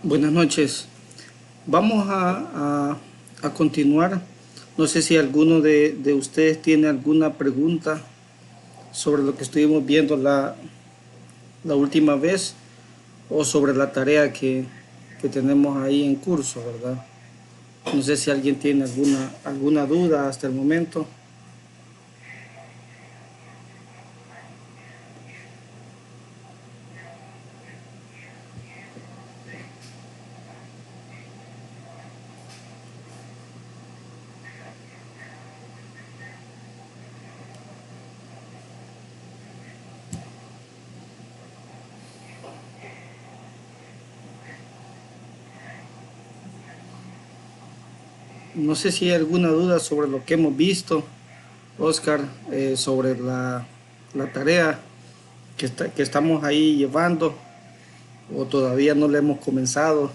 Buenas noches. Vamos a continuar. No sé si alguno de ustedes tiene alguna pregunta sobre lo que estuvimos viendo la última vez o sobre la tarea que tenemos ahí en curso, ¿verdad? No sé si alguien tiene alguna duda hasta el momento. No sé si hay alguna duda sobre lo que hemos visto, Oscar, sobre la tarea que estamos ahí llevando o todavía no la hemos comenzado.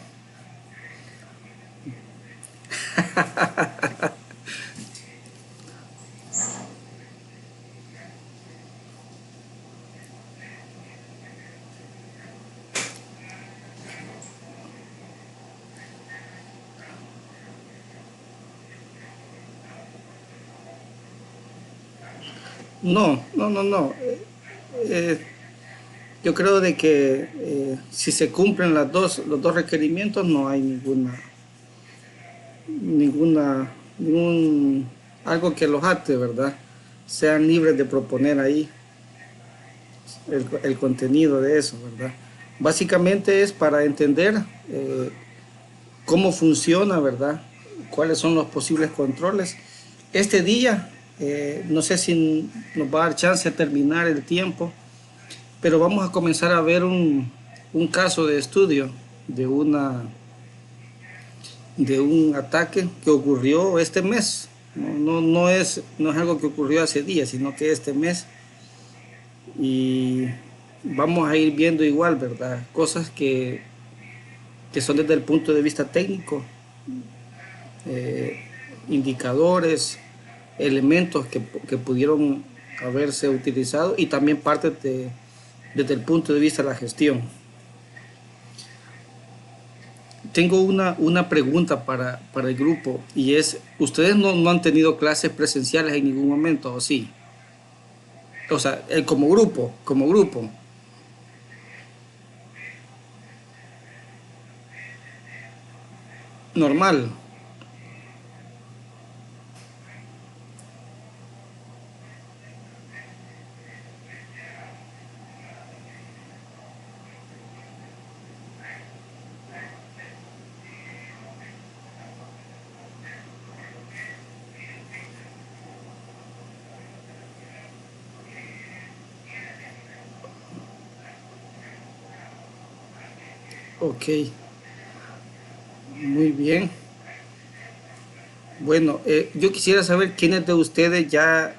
No. Eh, yo creo de que si se cumplen los dos requerimientos no hay ningún algo que los ate, ¿verdad? Sean libres de proponer ahí el contenido de eso, ¿verdad? Básicamente es para entender cómo funciona, ¿verdad? Cuáles son los posibles controles. Este día, no sé si nos va a dar chance de terminar el tiempo, pero vamos a comenzar a ver un caso de estudio de de un ataque que ocurrió este mes. No es algo que ocurrió hace días, sino que este mes. Y vamos a ir viendo igual, ¿verdad? Cosas que son desde el punto de vista técnico, eh, indicadores, elementos que pudieron haberse utilizado y también parte desde el punto de vista de la gestión. Tengo una pregunta para el grupo y es, ¿ustedes no han tenido clases presenciales en ningún momento o sí? O sea, como grupo, normal. Ok, muy bien. Bueno, yo quisiera saber quiénes de ustedes ya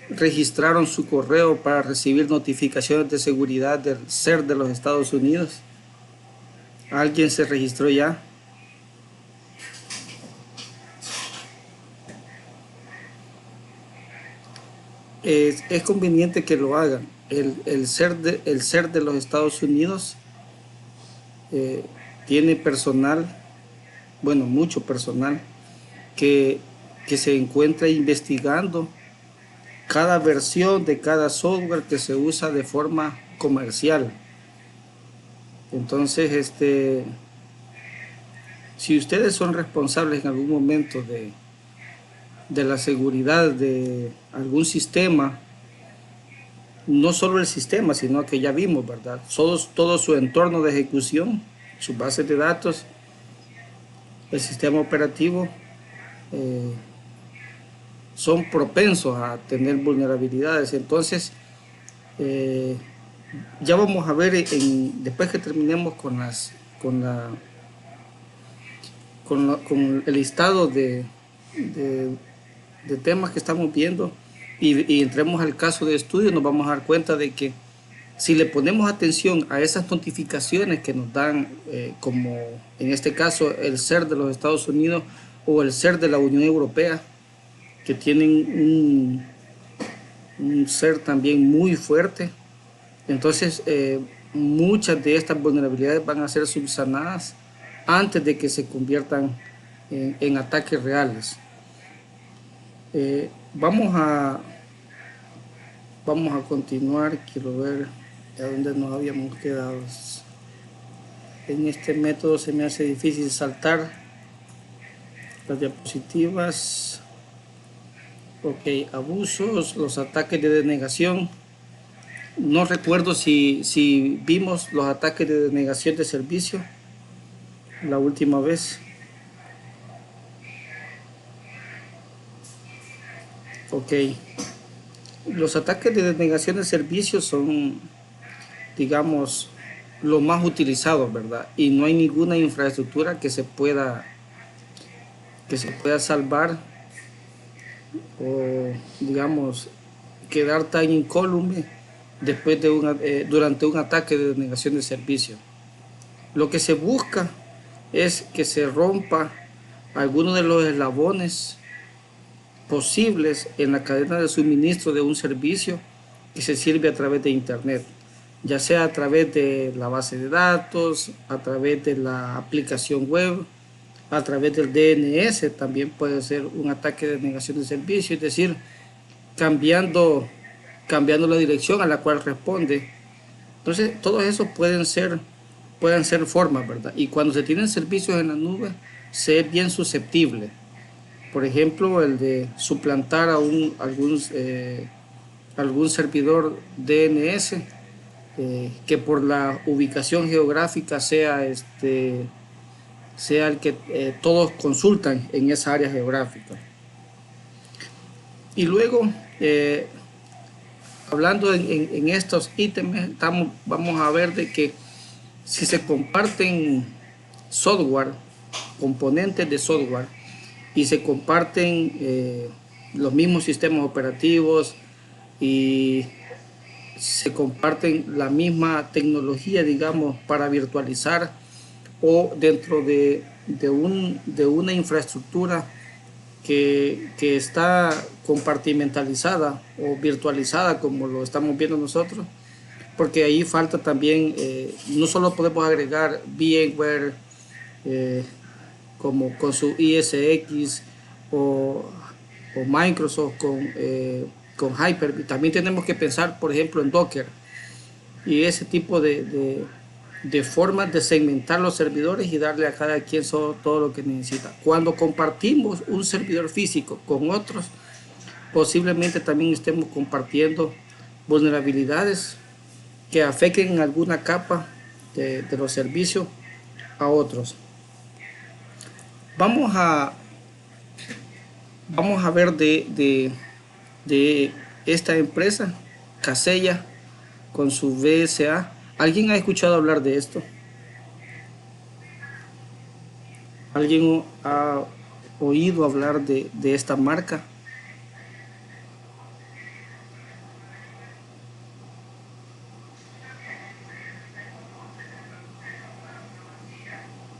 registraron su correo para recibir notificaciones de seguridad del CER de los Estados Unidos. ¿Alguien se registró ya? Es conveniente que lo hagan. El CER de los Estados Unidos eh, tiene personal, bueno, mucho personal, que, que se encuentra investigando cada versión de cada software que se usa de forma comercial. Entonces, si ustedes son responsables en algún momento de la seguridad de algún sistema, no solo el sistema, sino que ya vimos, ¿verdad? Todo su entorno de ejecución, sus bases de datos, el sistema operativo, eh, son propensos a tener vulnerabilidades. Entonces, eh, ya vamos a ver después que terminemos con el listado de, de temas que estamos viendo y entremos al caso de estudio, nos vamos a dar cuenta de que si le ponemos atención a esas notificaciones que nos dan, como en este caso el CER de los Estados Unidos o el CER de la Unión Europea, que tienen un CER también muy fuerte, entonces muchas de estas vulnerabilidades van a ser subsanadas antes de que se conviertan en ataques reales. Vamos a continuar. Quiero ver a dónde nos habíamos quedado. En este método se me hace difícil saltar las diapositivas. Ok, abusos, los ataques de denegación. No recuerdo si vimos los ataques de denegación de servicio la última vez. Ok, los ataques de denegación de servicio son, digamos, lo más utilizado, ¿verdad? Y no hay ninguna infraestructura que se pueda salvar o, digamos, quedar tan incólume después de durante un ataque de denegación de servicio. Lo que se busca es que se rompa alguno de los eslabones posibles en la cadena de suministro de un servicio que se sirve a través de Internet, ya sea a través de la base de datos, a través de la aplicación web, a través del DNS. También puede ser un ataque de denegación de servicio, es decir, cambiando la dirección a la cual responde. Entonces, todos esos pueden ser formas, ¿verdad? Y cuando se tienen servicios en la nube, se es bien susceptible. Por ejemplo, el de suplantar a algún servidor DNS que por la ubicación geográfica sea el que todos consultan en esa área geográfica. Y luego, hablando en estos ítems, vamos a ver de que si se comparten software, componentes de software, y se comparten los mismos sistemas operativos y se comparten la misma tecnología, digamos, para virtualizar o dentro de una infraestructura que está compartimentalizada o virtualizada, como lo estamos viendo nosotros, porque ahí falta también, no solo podemos agregar VMware como con su ESX o Microsoft con Hyper-V. También tenemos que pensar, por ejemplo, en Docker y ese tipo de formas de segmentar los servidores y darle a cada quien todo lo que necesita. Cuando compartimos un servidor físico con otros, posiblemente también estemos compartiendo vulnerabilidades que afecten en alguna capa de los servicios a otros. Vamos a ver de esta empresa, Kaseya, con su VSA. ¿Alguien ha escuchado hablar de esto? ¿Alguien ha oído hablar de esta marca?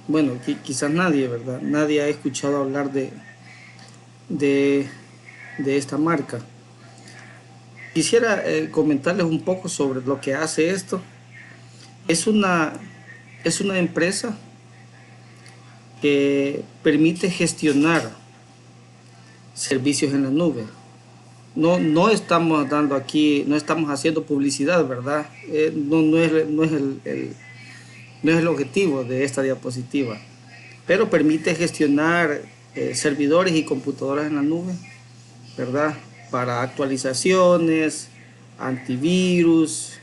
Bueno, quizás nadie, ¿verdad? Nadie ha escuchado hablar de esta marca. Quisiera comentarles un poco sobre lo que hace esto. Es una empresa que permite gestionar servicios en la nube. No estamos dando aquí, no estamos haciendo publicidad, ¿verdad? No es el objetivo de esta diapositiva, pero permite gestionar servidores y computadoras en la nube, ¿verdad? Para actualizaciones, antivirus,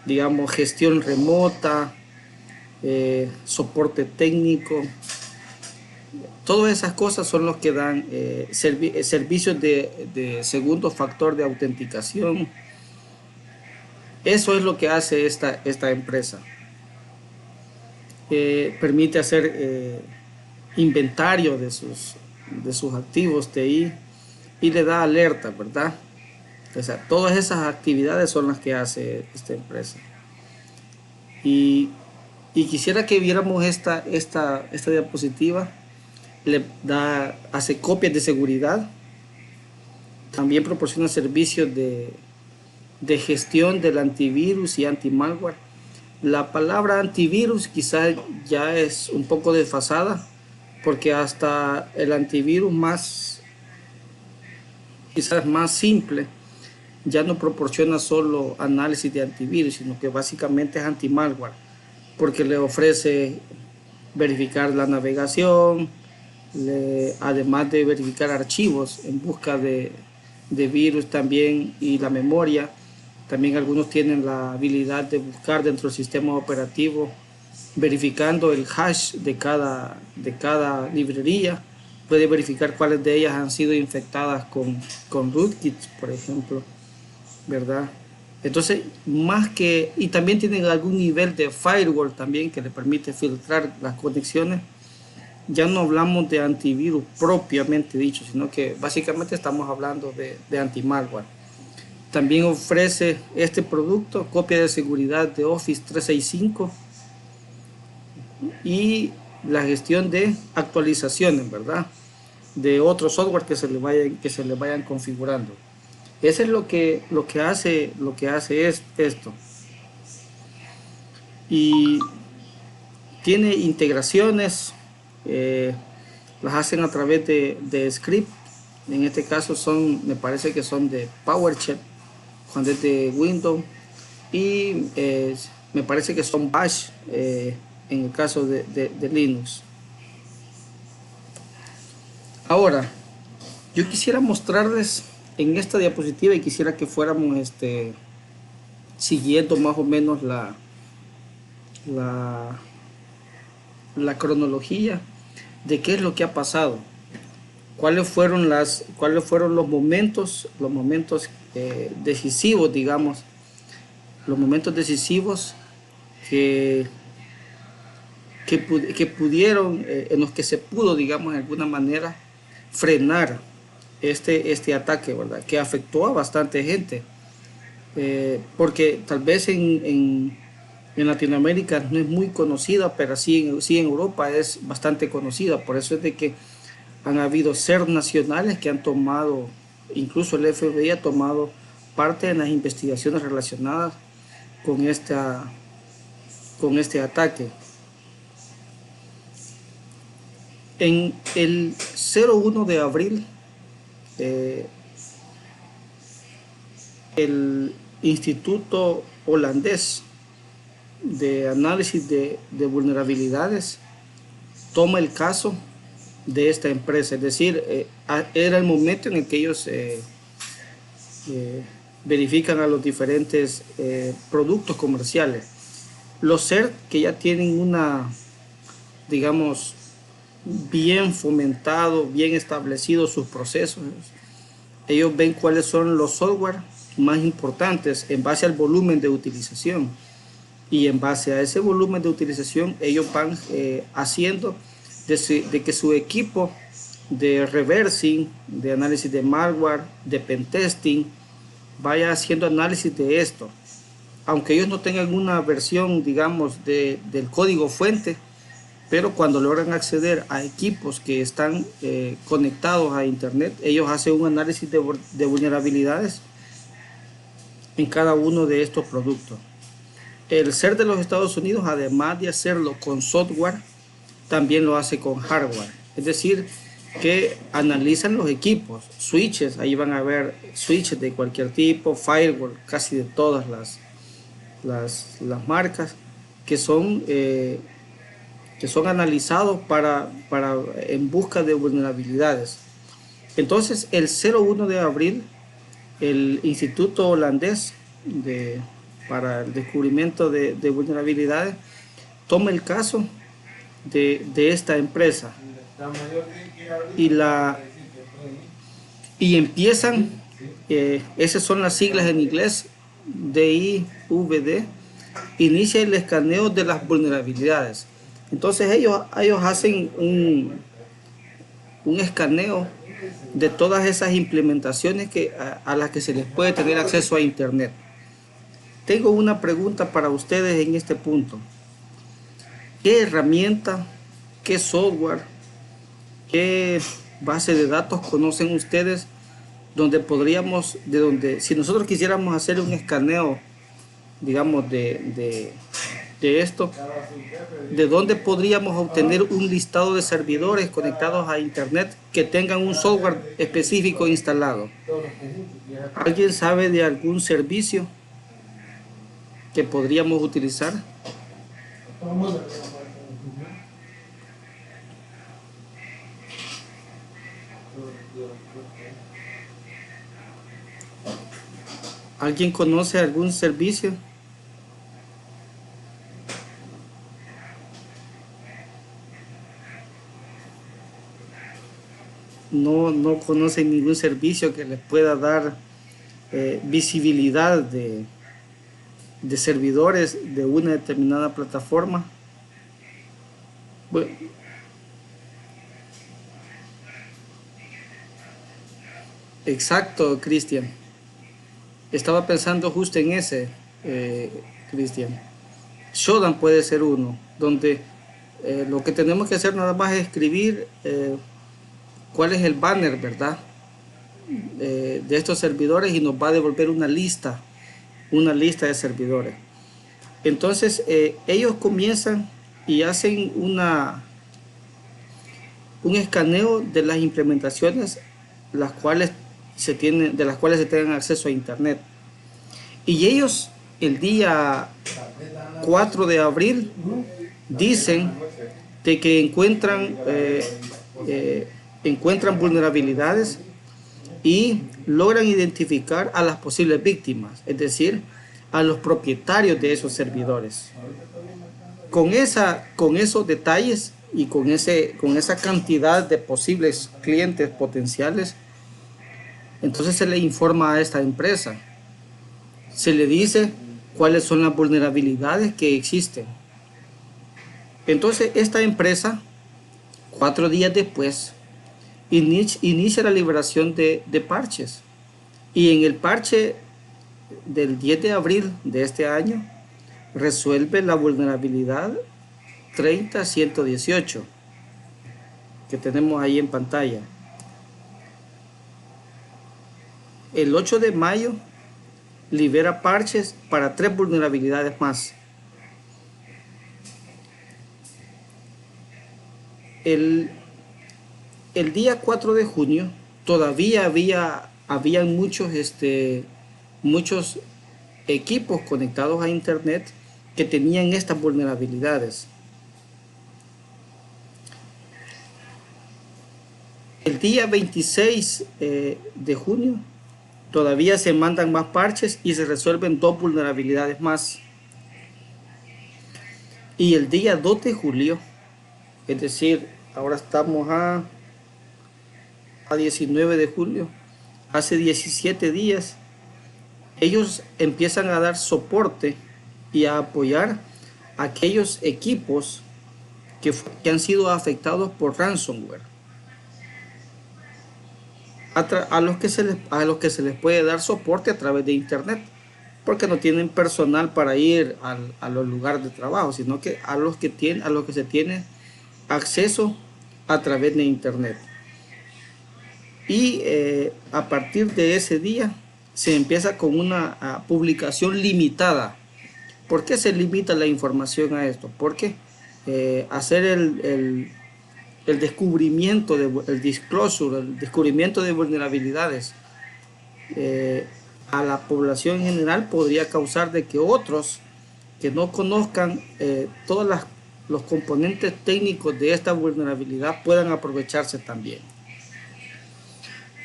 digamos, gestión remota, soporte técnico. Todas esas cosas son los que dan servicios de segundo factor de autenticación. Eso es lo que hace esta empresa. Permite hacer inventario de sus activos TI y le da alerta, ¿verdad? O sea, todas esas actividades son las que hace esta empresa. Y quisiera que viéramos esta diapositiva. Hace copias de seguridad. También proporciona servicios de gestión del antivirus y anti-malware. La palabra antivirus quizás ya es un poco desfasada, porque hasta el antivirus más, quizás más simple, ya no proporciona solo análisis de antivirus, sino que básicamente es anti-malware, porque le ofrece verificar la navegación, además de verificar archivos en busca de virus también, y la memoria. También algunos tienen la habilidad de buscar dentro del sistema operativo, verificando el hash de cada librería. Puede verificar cuáles de ellas han sido infectadas con rootkit, por ejemplo, ¿verdad? Entonces, más que, y también tienen algún nivel de firewall también que le permite filtrar las conexiones. Ya no hablamos de antivirus propiamente dicho, sino que básicamente estamos hablando de anti-malware. También ofrece este producto copia de seguridad de Office 365 y la gestión de actualizaciones, ¿verdad? De otro software que se le vayan configurando. Eso es lo que hace es esto. Y tiene integraciones, las hacen a través de script. En este caso me parece que son de PowerShell, cuando es de Windows, y me parece que son Bash en el caso de Linux. Ahora, yo quisiera mostrarles en esta diapositiva, y quisiera que fuéramos siguiendo más o menos la cronología de qué es lo que ha pasado, cuáles fueron los momentos decisivos, digamos, los momentos decisivos que pudieron, en los que se pudo, digamos, de alguna manera frenar este ataque, ¿verdad? Que afectó a bastante gente, porque tal vez en Latinoamérica no es muy conocida, pero sí en Europa es bastante conocida. Por eso es de que han habido CERT nacionales que han tomado, incluso el FBI ha tomado parte en las investigaciones relacionadas con este ataque. En el 01 de abril, el Instituto Holandés de Análisis de Vulnerabilidades toma el caso de esta empresa. Es decir, era el momento en el que ellos verifican a los diferentes productos comerciales. Los CERT, que ya tienen digamos, bien fomentado, bien establecido sus procesos, ellos ven cuáles son los software más importantes en base al volumen de utilización, y en base a ese volumen de utilización ellos van haciendo de que su equipo de reversing, de análisis de malware, de pentesting, vaya haciendo análisis de esto. Aunque ellos no tengan una versión, digamos, del código fuente, pero cuando logran acceder a equipos que están conectados a internet, ellos hacen un análisis de vulnerabilidades en cada uno de estos productos. El CERT de los Estados Unidos, además de hacerlo con software, también lo hace con hardware. Es decir, que analizan los equipos, switches, ahí van a ver switches de cualquier tipo, firewall, casi de todas las marcas, que son analizados en busca de vulnerabilidades. Entonces, el 01 de abril, el Instituto Holandés para el descubrimiento de vulnerabilidades toma el caso de esta empresa y empiezan, esas son las siglas en inglés, DIVD, inicia el escaneo de las vulnerabilidades. Entonces ellos hacen un escaneo de todas esas implementaciones a las que se les puede tener acceso a internet. Tengo una pregunta para ustedes en este punto. ¿Qué herramienta, qué software, qué base de datos conocen ustedes donde si nosotros quisiéramos hacer un escaneo, digamos, de de esto, ¿de dónde podríamos obtener un listado de servidores conectados a Internet que tengan un software específico instalado? ¿Alguien sabe de algún servicio que podríamos utilizar? ¿Alguien conoce algún servicio? No conocen ningún servicio que les pueda dar visibilidad de servidores de una determinada plataforma. Bueno, exacto, Cristian. Estaba pensando justo en ese, Cristian. Shodan puede ser uno, donde lo que tenemos que hacer nada más es escribir cuál es el banner, ¿verdad? De estos servidores, y nos va a devolver una lista de servidores. Entonces ellos comienzan y hacen un escaneo de las implementaciones de las cuales se tengan acceso a Internet. Y ellos el día 4 de abril dicen de que encuentran vulnerabilidades y logran identificar a las posibles víctimas, es decir, a los propietarios de esos servidores. Con esos detalles y con esa cantidad de posibles clientes potenciales, entonces se le informa a esta empresa, se le dice cuáles son las vulnerabilidades que existen. Entonces esta empresa, 4 días después, inicia la liberación de parches, y en el parche del 10 de abril de este año resuelve la vulnerabilidad 30.118 que tenemos ahí en pantalla. El 8 de mayo libera parches para 3 vulnerabilidades más. El día 4 de junio todavía habían muchos equipos conectados a Internet que tenían estas vulnerabilidades. El día 26 de junio todavía se mandan más parches y se resuelven 2 vulnerabilidades más. Y el día 2 de julio, es decir, ahora estamos a 19 de julio, hace 17 días, ellos empiezan a dar soporte y a apoyar a aquellos equipos que han sido afectados por ransomware, a los que se les puede dar soporte a través de Internet, porque no tienen personal para ir a los lugares de trabajo, sino que a los que se tiene acceso a través de Internet. Y a partir de ese día se empieza con una publicación limitada. ¿Por qué se limita la información a esto? Porque hacer el descubrimiento, el descubrimiento de vulnerabilidades a la población en general podría causar de que otros que no conozcan todos los componentes técnicos de esta vulnerabilidad puedan aprovecharse también.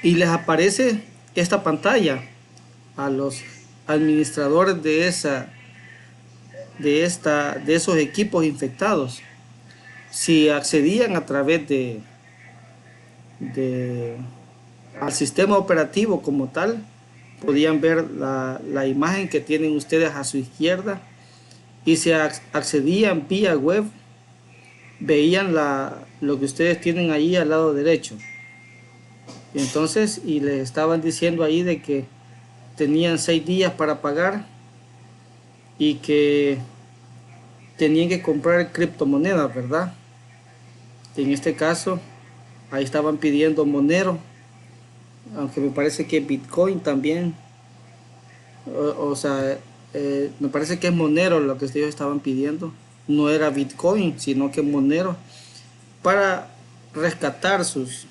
Y les aparece esta pantalla a los administradores de esos equipos infectados. Si accedían a través al sistema operativo como tal, podían ver la imagen que tienen ustedes a su izquierda, y si accedían vía web, veían lo que ustedes tienen ahí al lado derecho. Entonces, y les estaban diciendo ahí de que tenían 6 días para pagar y que tenían que comprar criptomonedas, ¿verdad? En este caso, ahí estaban pidiendo Monero, aunque me parece que Bitcoin también, o sea, me parece que es Monero lo que ellos estaban pidiendo, no era Bitcoin, sino que Monero, para rescatar sus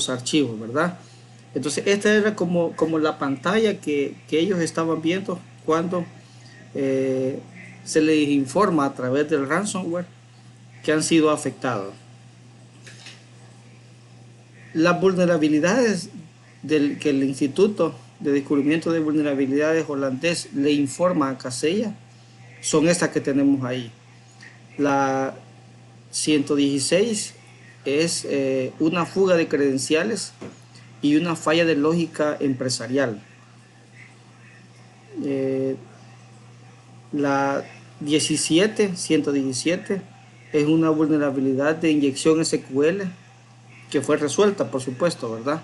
archivos, ¿verdad? Entonces esta era como la pantalla que ellos estaban viendo cuando se les informa a través del ransomware que han sido afectados. Las vulnerabilidades que el Instituto de Descubrimiento de Vulnerabilidades holandés le informa a Kaseya son estas que tenemos ahí. La 116 es una fuga de credenciales y una falla de lógica empresarial. La 117 es una vulnerabilidad de inyección SQL que fue resuelta, por supuesto, ¿verdad?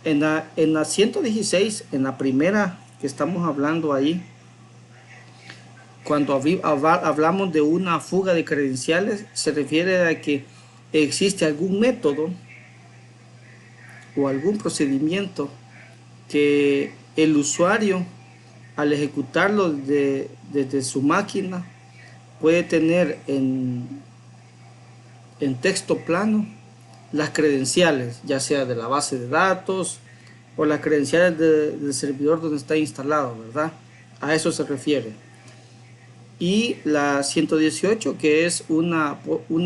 En la 116, en la primera que estamos hablando ahí, cuando hablamos de una fuga de credenciales, se refiere a que existe algún método o algún procedimiento que el usuario, al ejecutarlo desde su máquina, puede tener en texto plano las credenciales, ya sea de la base de datos o las credenciales del servidor donde está instalado, ¿verdad? A eso se refiere. Y la 118, que es una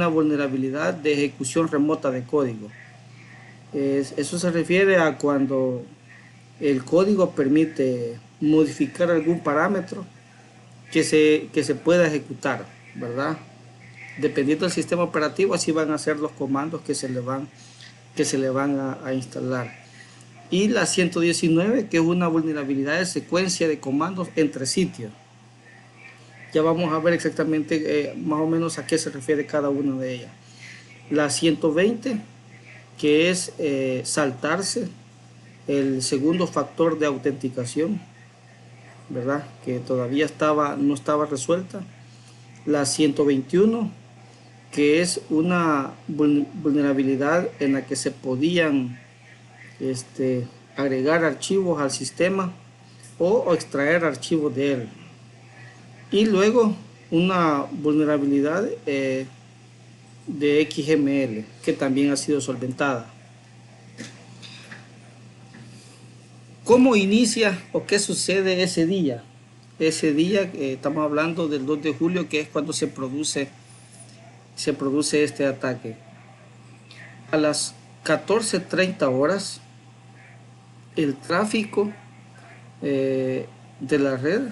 vulnerabilidad de ejecución remota de código. Eso se refiere a cuando el código permite modificar algún parámetro que se pueda ejecutar, ¿verdad? Dependiendo del sistema operativo, así van a ser los comandos que se le van a instalar. Y la 119, que es una vulnerabilidad de secuencia de comandos entre sitios. Ya vamos a ver exactamente más o menos a qué se refiere cada una de ellas. La 120, que es saltarse el segundo factor de autenticación, ¿verdad? Que todavía no estaba resuelta. La 121, que es una vulnerabilidad en la que se podían agregar archivos al sistema o extraer archivos de él. Y luego una vulnerabilidad de XML que también ha sido solventada. ¿Cómo inicia o qué sucede ese día? Ese día estamos hablando del 2 de julio, que es cuando se produce este ataque. A las 14:30 horas, el tráfico de la red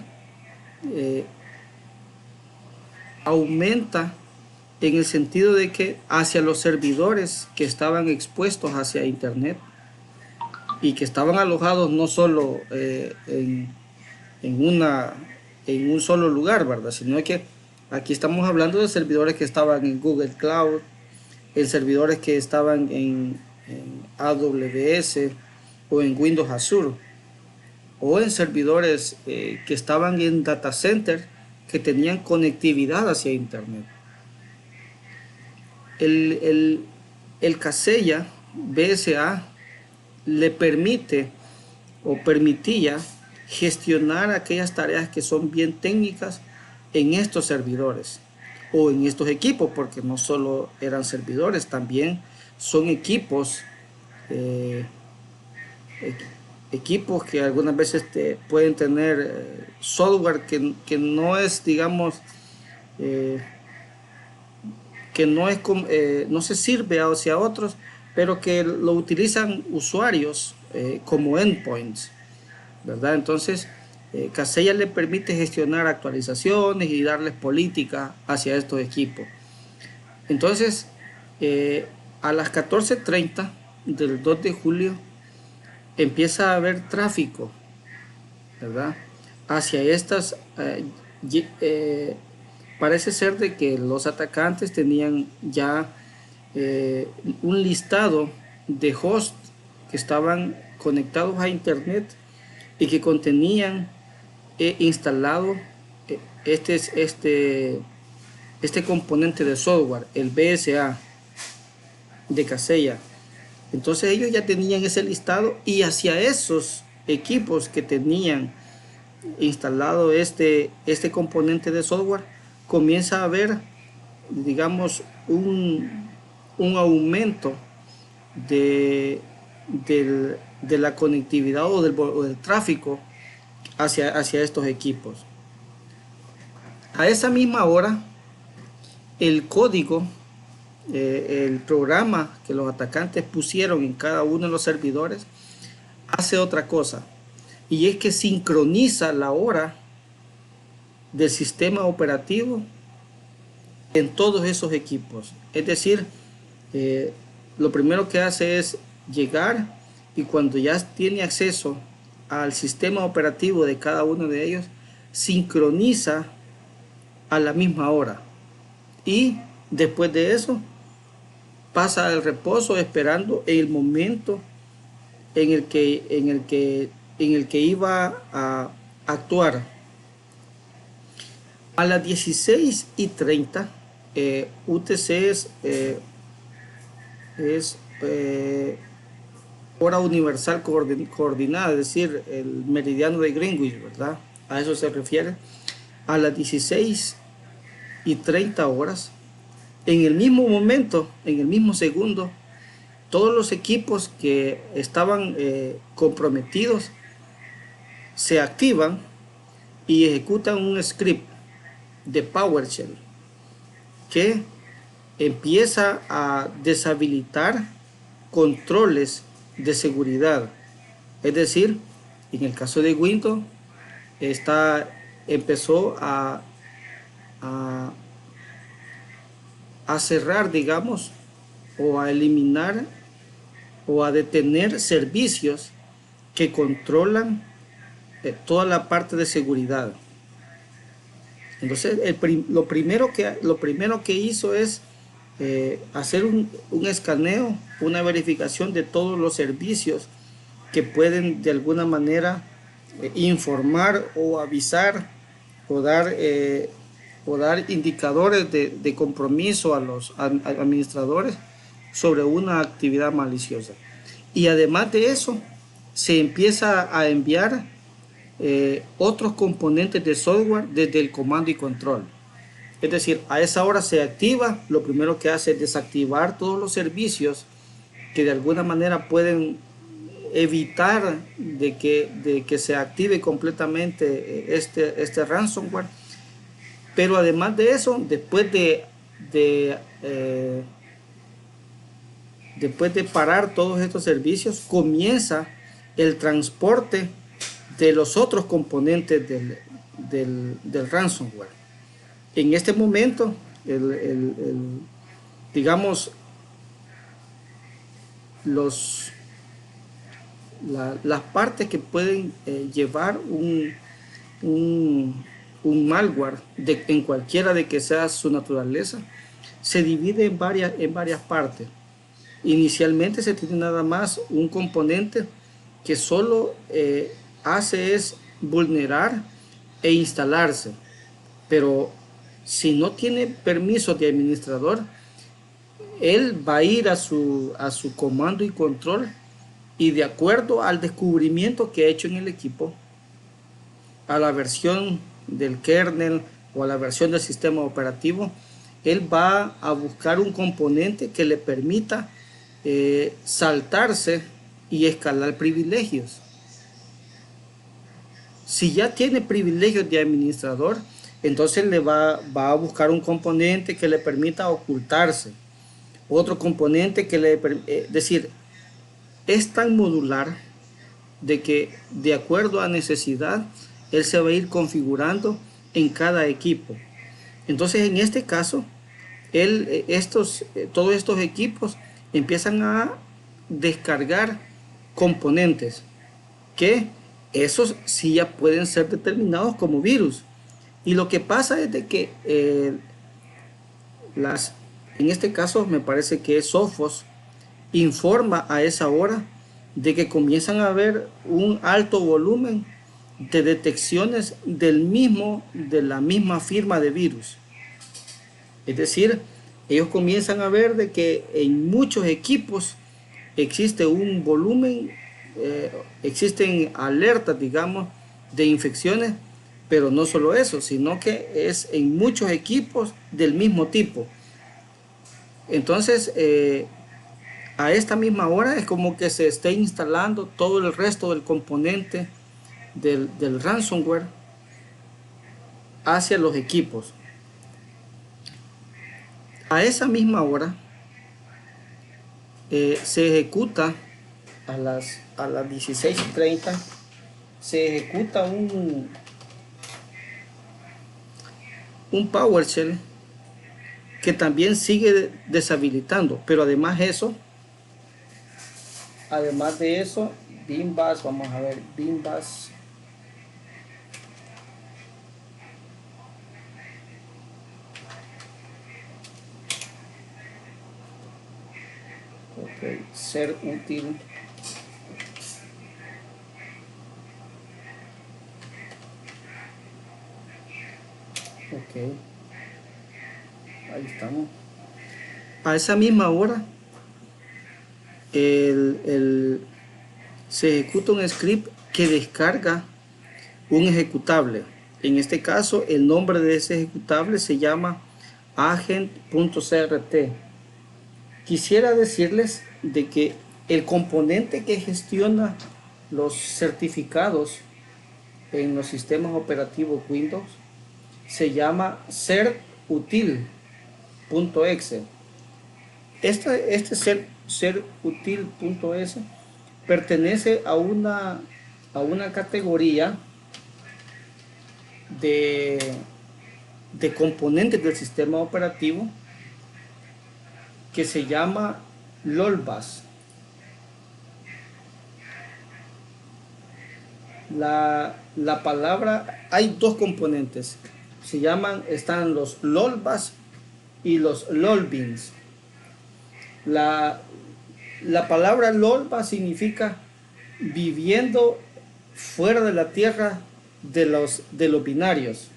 aumenta en el sentido de que hacia los servidores que estaban expuestos hacia internet y que estaban alojados no solo en un solo lugar, ¿verdad? Sino que aquí estamos hablando de servidores que estaban en Google Cloud, en servidores que estaban en AWS o en Windows Azure, o en servidores que estaban en data center que tenían conectividad hacia internet. El Kaseya BSA le permite o permitía gestionar aquellas tareas que son bien técnicas en estos servidores o en estos equipos, porque no solo eran servidores, también son equipos equipos que algunas veces pueden tener software que no es, digamos, que no se sirve hacia otros, pero que lo utilizan usuarios como endpoints, ¿verdad? Entonces, Kaseya le permite gestionar actualizaciones y darles política hacia estos equipos. Entonces, a las 14:30 del 2 de julio empieza a haber tráfico, ¿verdad? Hacia estas. Parece ser de que los atacantes tenían ya un listado de hosts que estaban conectados a internet y que contenían instalado este componente de software, el BSA de Kaseya. Entonces ellos ya tenían ese listado y hacia esos equipos que tenían instalado este componente de software, comienza a haber, digamos, un aumento de la conectividad o del tráfico hacia estos equipos. A esa misma hora, el código, el programa que los atacantes pusieron en cada uno de los servidores, hace otra cosa, y es que sincroniza la hora del sistema operativo en todos esos equipos. Es decir, lo primero que hace es llegar, y cuando ya tiene acceso al sistema operativo de cada uno de ellos, sincroniza a la misma hora, y después de eso pasa al reposo esperando el momento en el que iba a actuar. A las 16:30 UTC es hora universal coordinada, es decir, el meridiano de Greenwich, ¿verdad? A eso se refiere. A las 16:30 horas, en el mismo momento, en el mismo segundo, todos los equipos que estaban comprometidos se activan y ejecutan un script de PowerShell que empieza a deshabilitar controles de seguridad. Es decir, en el caso de Windows, empezó a cerrar, digamos, o a eliminar o a detener servicios que controlan toda la parte de seguridad. Entonces, lo primero que hizo es hacer un escaneo, una verificación de todos los servicios que pueden de alguna manera informar o avisar o dar indicadores de compromiso a los administradores sobre una actividad maliciosa. Y además de eso, se empieza a enviar otros componentes de software desde el comando y control. Es decir, a esa hora se activa, lo primero que hace es desactivar todos los servicios que de alguna manera pueden evitar de que se active completamente este ransomware. Pero además de eso, después de parar todos estos servicios, comienza el transporte de los otros componentes del ransomware. En este momento, digamos, las partes que pueden llevar un malware en cualquiera de que sea su naturaleza, se divide en varias partes. Inicialmente se tiene nada más un componente que solo hace es vulnerar e instalarse, pero si no tiene permiso de administrador, él va a ir a su comando y control, y de acuerdo al descubrimiento que ha hecho en el equipo, a la versión del kernel o a la versión del sistema operativo, él va a buscar un componente que le permita saltarse y escalar privilegios. Si ya tiene privilegios de administrador, entonces va a buscar un componente que le permita ocultarse, otro componente que le permita, es decir, es tan modular de que de acuerdo a necesidad él se va a ir configurando en cada equipo. Entonces, en este caso, todos estos equipos empiezan a descargar componentes que esos sí ya pueden ser determinados como virus. Y lo que pasa es de que en este caso me parece que Sophos informa a esa hora de que comienzan a haber un alto volumen de detecciones de la misma firma de virus. Es decir, ellos comienzan a ver de que en muchos equipos existe un volumen, existen alertas, digamos, de infecciones, pero no solo eso, sino que es en muchos equipos del mismo tipo. Entonces, a esta misma hora es como que se esté instalando todo el resto del componente del ransomware hacia los equipos. A esa misma hora se ejecuta a las 16:30, se ejecuta un PowerShell que también sigue deshabilitando, pero además de eso, Beam Bash, vamos a ver, Beam Bash. Ok, ser útil. Ok, ahí estamos. A esa misma hora se ejecuta un script que descarga un ejecutable. En este caso, el nombre de ese ejecutable se llama agent.crt. Quisiera decirles de que el componente que gestiona los certificados en los sistemas operativos Windows se llama cerutil.exe. Este cerutil.exe pertenece a una categoría de componentes del sistema operativo que se llama LOLBAS. La palabra, hay dos componentes, están los LOLBAS y los LOLBINS. La palabra LOLBAS significa viviendo fuera de la tierra de los binarios,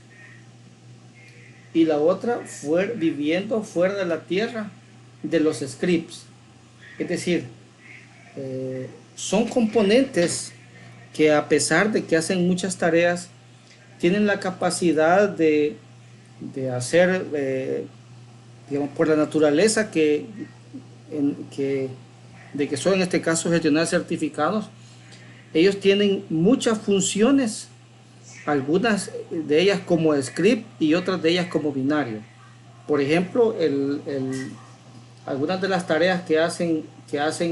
y la otra viviendo fuera de la tierra de los scripts. Es decir, son componentes que, a pesar de que hacen muchas tareas, tienen la capacidad de hacer, digamos, por la naturaleza de que son, en este caso, gestionar certificados. Ellos tienen muchas funciones, algunas de ellas como script y otras de ellas como binario. Por ejemplo, algunas de las tareas que hacen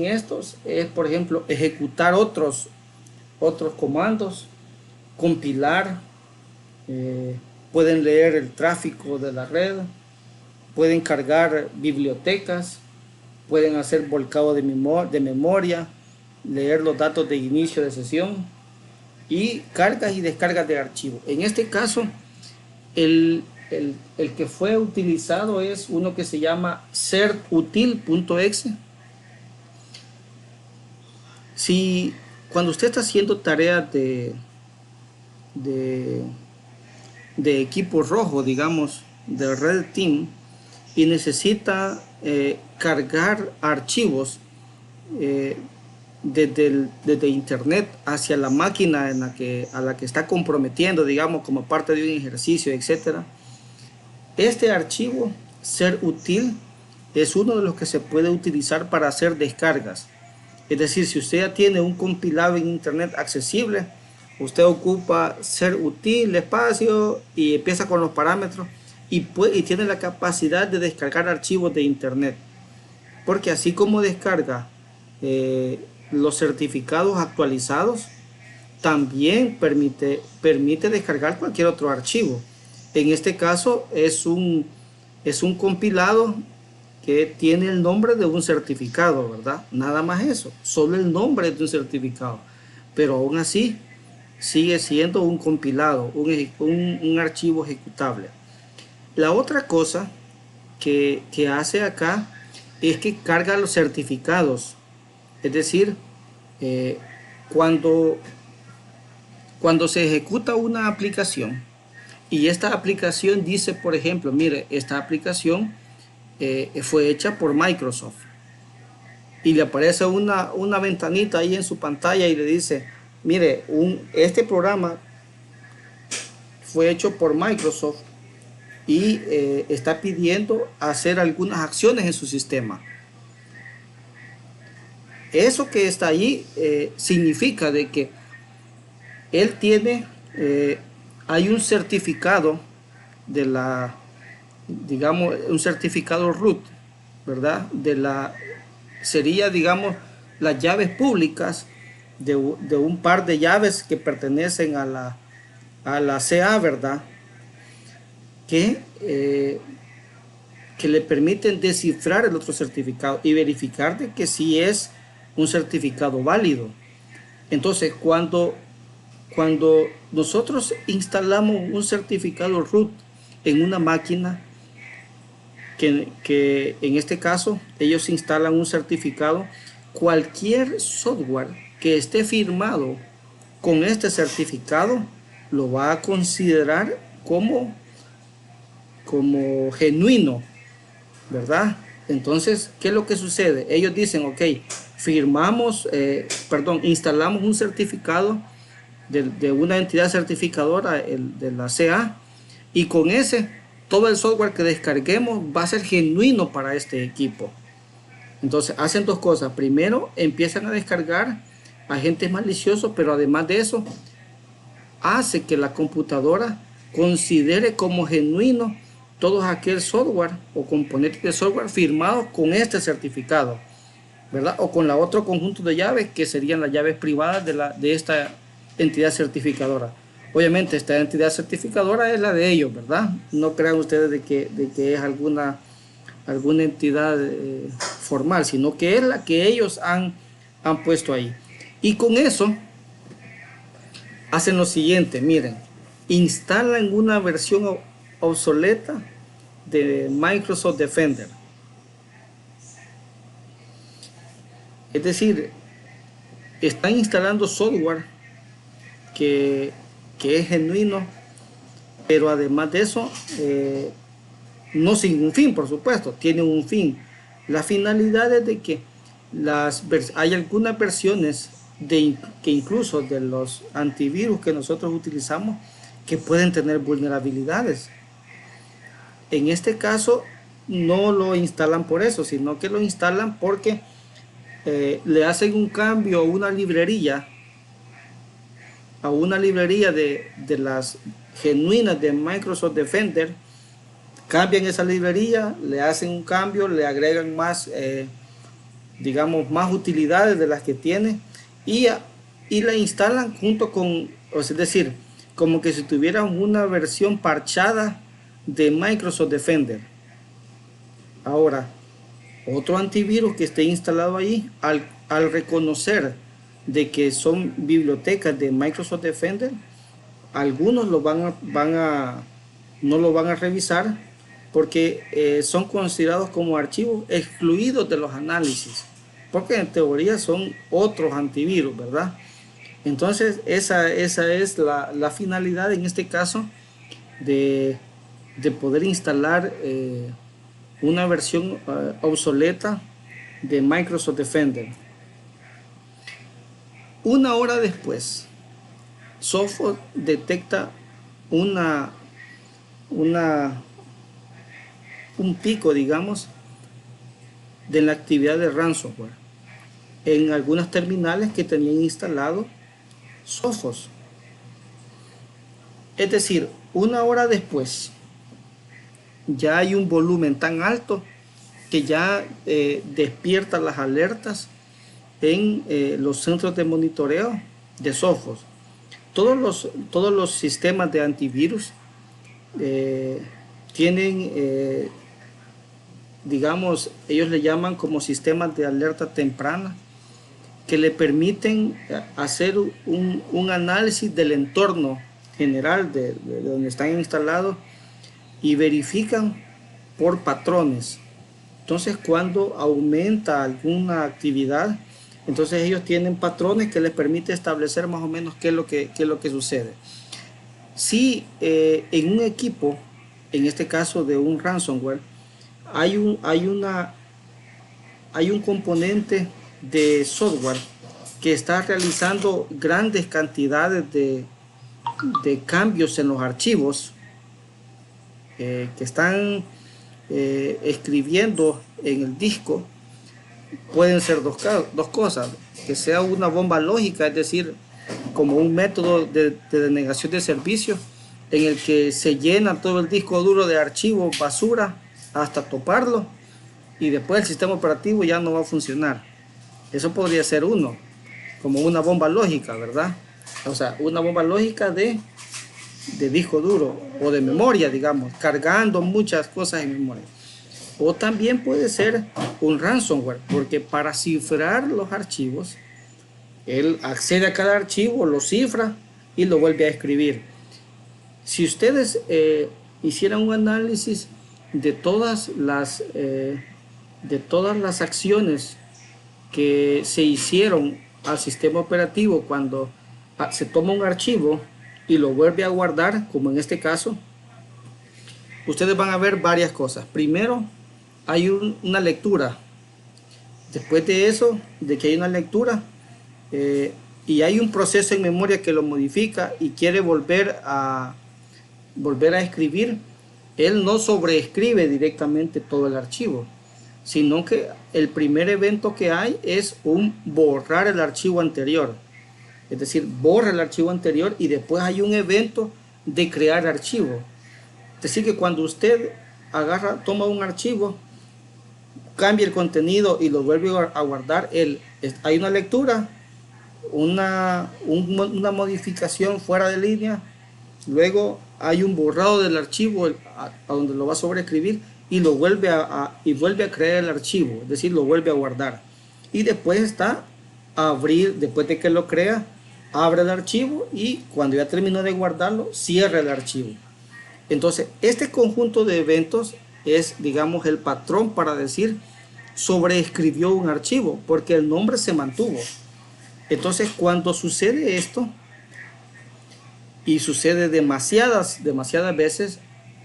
estos es, por ejemplo, ejecutar otros comandos, compilar, pueden leer el tráfico de la red, pueden cargar bibliotecas, pueden hacer volcado de memoria, leer los datos de inicio de sesión y cargas y descargas de archivos. En este caso, el que fue utilizado es uno que se llama cerutil.exe. Si cuando usted está haciendo tareas de equipo rojo, digamos, de Red Team, y necesita cargar archivos desde internet hacia la máquina a la que está comprometiendo, digamos, como parte de un ejercicio, etcétera. Este archivo cerutil es uno de los que se puede utilizar para hacer descargas. Es decir, si usted ya tiene un compilado en internet accesible, usted ocupa cerutil espacio y empieza con los parámetros y tiene la capacidad de descargar archivos de internet, porque así como descarga los certificados actualizados, también permite descargar cualquier otro archivo. En este caso es un compilado que tiene el nombre de un certificado, ¿verdad? Nada más eso, solo el nombre de un certificado, pero aún así sigue siendo un compilado, un archivo ejecutable. La otra cosa que hace acá es que carga los certificados. Es decir, cuando se ejecuta una aplicación y esta aplicación dice, por ejemplo, mire, esta aplicación fue hecha por Microsoft, y le aparece una ventanita ahí en su pantalla y le dice, mire, este programa fue hecho por Microsoft y está pidiendo hacer algunas acciones en su sistema. Eso que está ahí significa de que él tiene, hay un certificado de la, digamos, un certificado root, ¿verdad? Sería, digamos, las llaves públicas de un par de llaves que pertenecen a la CA, ¿verdad? Que le permiten descifrar el otro certificado y verificar de que sí es un certificado válido. Entonces, cuando nosotros instalamos un certificado root en una máquina, que en este caso ellos instalan un certificado, cualquier software que esté firmado con este certificado lo va a considerar como genuino, ¿verdad? Entonces, ¿qué es lo que sucede? Ellos dicen, ok, instalamos un certificado de una entidad certificadora, de la CA, y con ese, todo el software que descarguemos va a ser genuino para este equipo. Entonces, hacen dos cosas. Primero, empiezan a descargar agentes maliciosos, pero además de eso, hace que la computadora considere como genuino todo aquel software o componentes de software firmados con este certificado, ¿verdad? O con la otro conjunto de llaves que serían las llaves privadas de esta entidad certificadora. Obviamente esta entidad certificadora es la de ellos, ¿verdad? No crean ustedes de que es alguna entidad formal, sino que es la que ellos han puesto ahí. Y con eso hacen lo siguiente, miren, instalan una versión obsoleta de Microsoft Defender. Es decir, están instalando software que es genuino, pero además de eso, no sin un fin, por supuesto, tiene un fin. La finalidad es de que hay algunas versiones que incluso de los antivirus que nosotros utilizamos que pueden tener vulnerabilidades. En este caso no lo instalan por eso, sino que lo instalan porque le hacen un cambio a una librería de las genuinas de Microsoft Defender, cambian esa librería, le hacen un cambio, le agregan más, digamos, más utilidades de las que tiene y la instalan junto con, es decir, como que si tuvieran una versión parchada de Microsoft Defender. Ahora, otro antivirus que esté instalado ahí, al reconocer de que son bibliotecas de Microsoft Defender, algunos no lo van a revisar porque son considerados como archivos excluidos de los análisis, porque en teoría son otros antivirus, ¿verdad? Entonces esa es la finalidad en este caso de poder instalar una versión obsoleta de Microsoft Defender. Una hora después, Sophos detecta un pico, digamos, de la actividad de ransomware en algunas terminales que tenían instalado Sophos. Es decir, una hora después ya hay un volumen tan alto que ya despierta las alertas en los centros de monitoreo de Sophos. Todos los sistemas de antivirus tienen, digamos, ellos le llaman como sistemas de alerta temprana, que le permiten hacer un análisis del entorno general de donde están instalados y verifican por patrones. Entonces, cuando aumenta alguna actividad, entonces ellos tienen patrones que les permite establecer más o menos qué es lo que sucede. Si en un equipo, en este caso de un ransomware, hay un componente de software que está realizando grandes cantidades de de cambios en los archivos que están escribiendo en el disco, pueden ser dos cosas: que sea una bomba lógica, es decir, como un método de denegación de servicio, en el que se llena todo el disco duro de archivos basura hasta toparlo, y después el sistema operativo ya no va a funcionar. Eso podría ser uno, como una bomba lógica, ¿verdad? O sea, una bomba lógica de disco duro o de memoria, digamos, cargando muchas cosas en memoria. O también puede ser un ransomware, porque para cifrar los archivos, él accede a cada archivo, lo cifra y lo vuelve a escribir. Si ustedes hicieran un análisis de todas las acciones que se hicieron al sistema operativo cuando se toma un archivo y lo vuelve a guardar, como en este caso, ustedes van a ver varias cosas. Primero, hay una lectura. Después de eso, de que hay una lectura, y hay un proceso en memoria que lo modifica y quiere volver a escribir, él no sobreescribe directamente todo el archivo, sino que el primer evento que hay es un borrar el archivo anterior. Es decir, borra el archivo anterior y después hay un evento de crear archivo. Es decir, que cuando usted toma un archivo, cambia el contenido y lo vuelve a guardar, hay una lectura, una modificación fuera de línea, luego hay un borrado del archivo a donde lo va a sobreescribir y lo vuelve vuelve a crear el archivo, es decir, lo vuelve a guardar. Y después está abrir, después de que lo crea, abre el archivo y cuando ya terminó de guardarlo, cierra el archivo. Entonces, este conjunto de eventos es, digamos, el patrón para decir sobreescribió un archivo, porque el nombre se mantuvo. Entonces, cuando sucede esto, y sucede demasiadas veces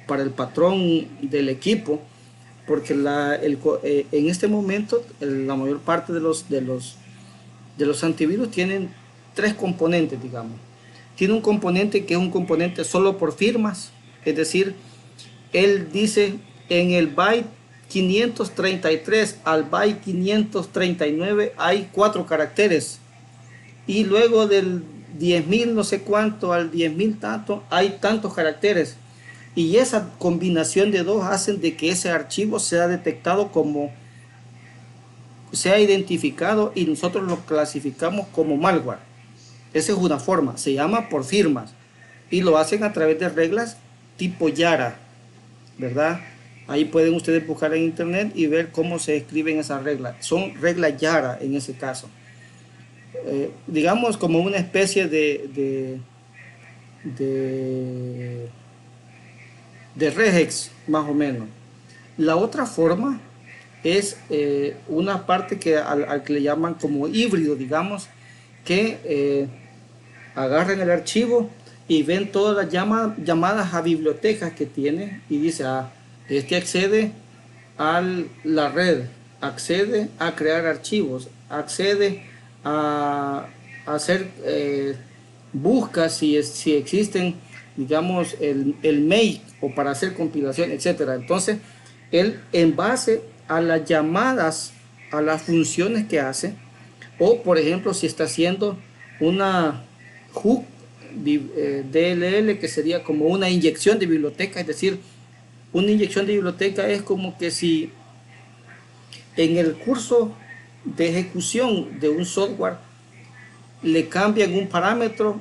para el patrón del equipo, porque en este momento la mayor parte de los antivirus tienen tres componentes, digamos. Tiene un componente que es un componente solo por firmas, es decir, él dice en el byte 533 al byte 539 hay 4 caracteres, y luego del 10.000 no sé cuánto al 10.000 tanto hay tantos caracteres, y esa combinación de dos hacen de que ese archivo sea detectado sea identificado, y nosotros lo clasificamos como malware. Esa es una forma, se llama por firmas, y lo hacen a través de reglas tipo Yara, ¿verdad? Ahí pueden ustedes buscar en internet y ver cómo se escriben esas reglas. Son reglas Yara en ese caso. Digamos como una especie de regex, más o menos. La otra forma es una parte al que le llaman como híbrido, digamos, que agarran el archivo y ven todas las llamadas a bibliotecas que tiene, y dice, este accede a la red, accede a crear archivos, accede a hacer buscas si existen, digamos, el make o para hacer compilación, etcétera. Entonces, él, en base a las llamadas, a las funciones que hace, o por ejemplo, si está haciendo una hook DLL, que sería como una inyección de biblioteca, es decir, una inyección de biblioteca es como que si en el curso de ejecución de un software le cambian un parámetro,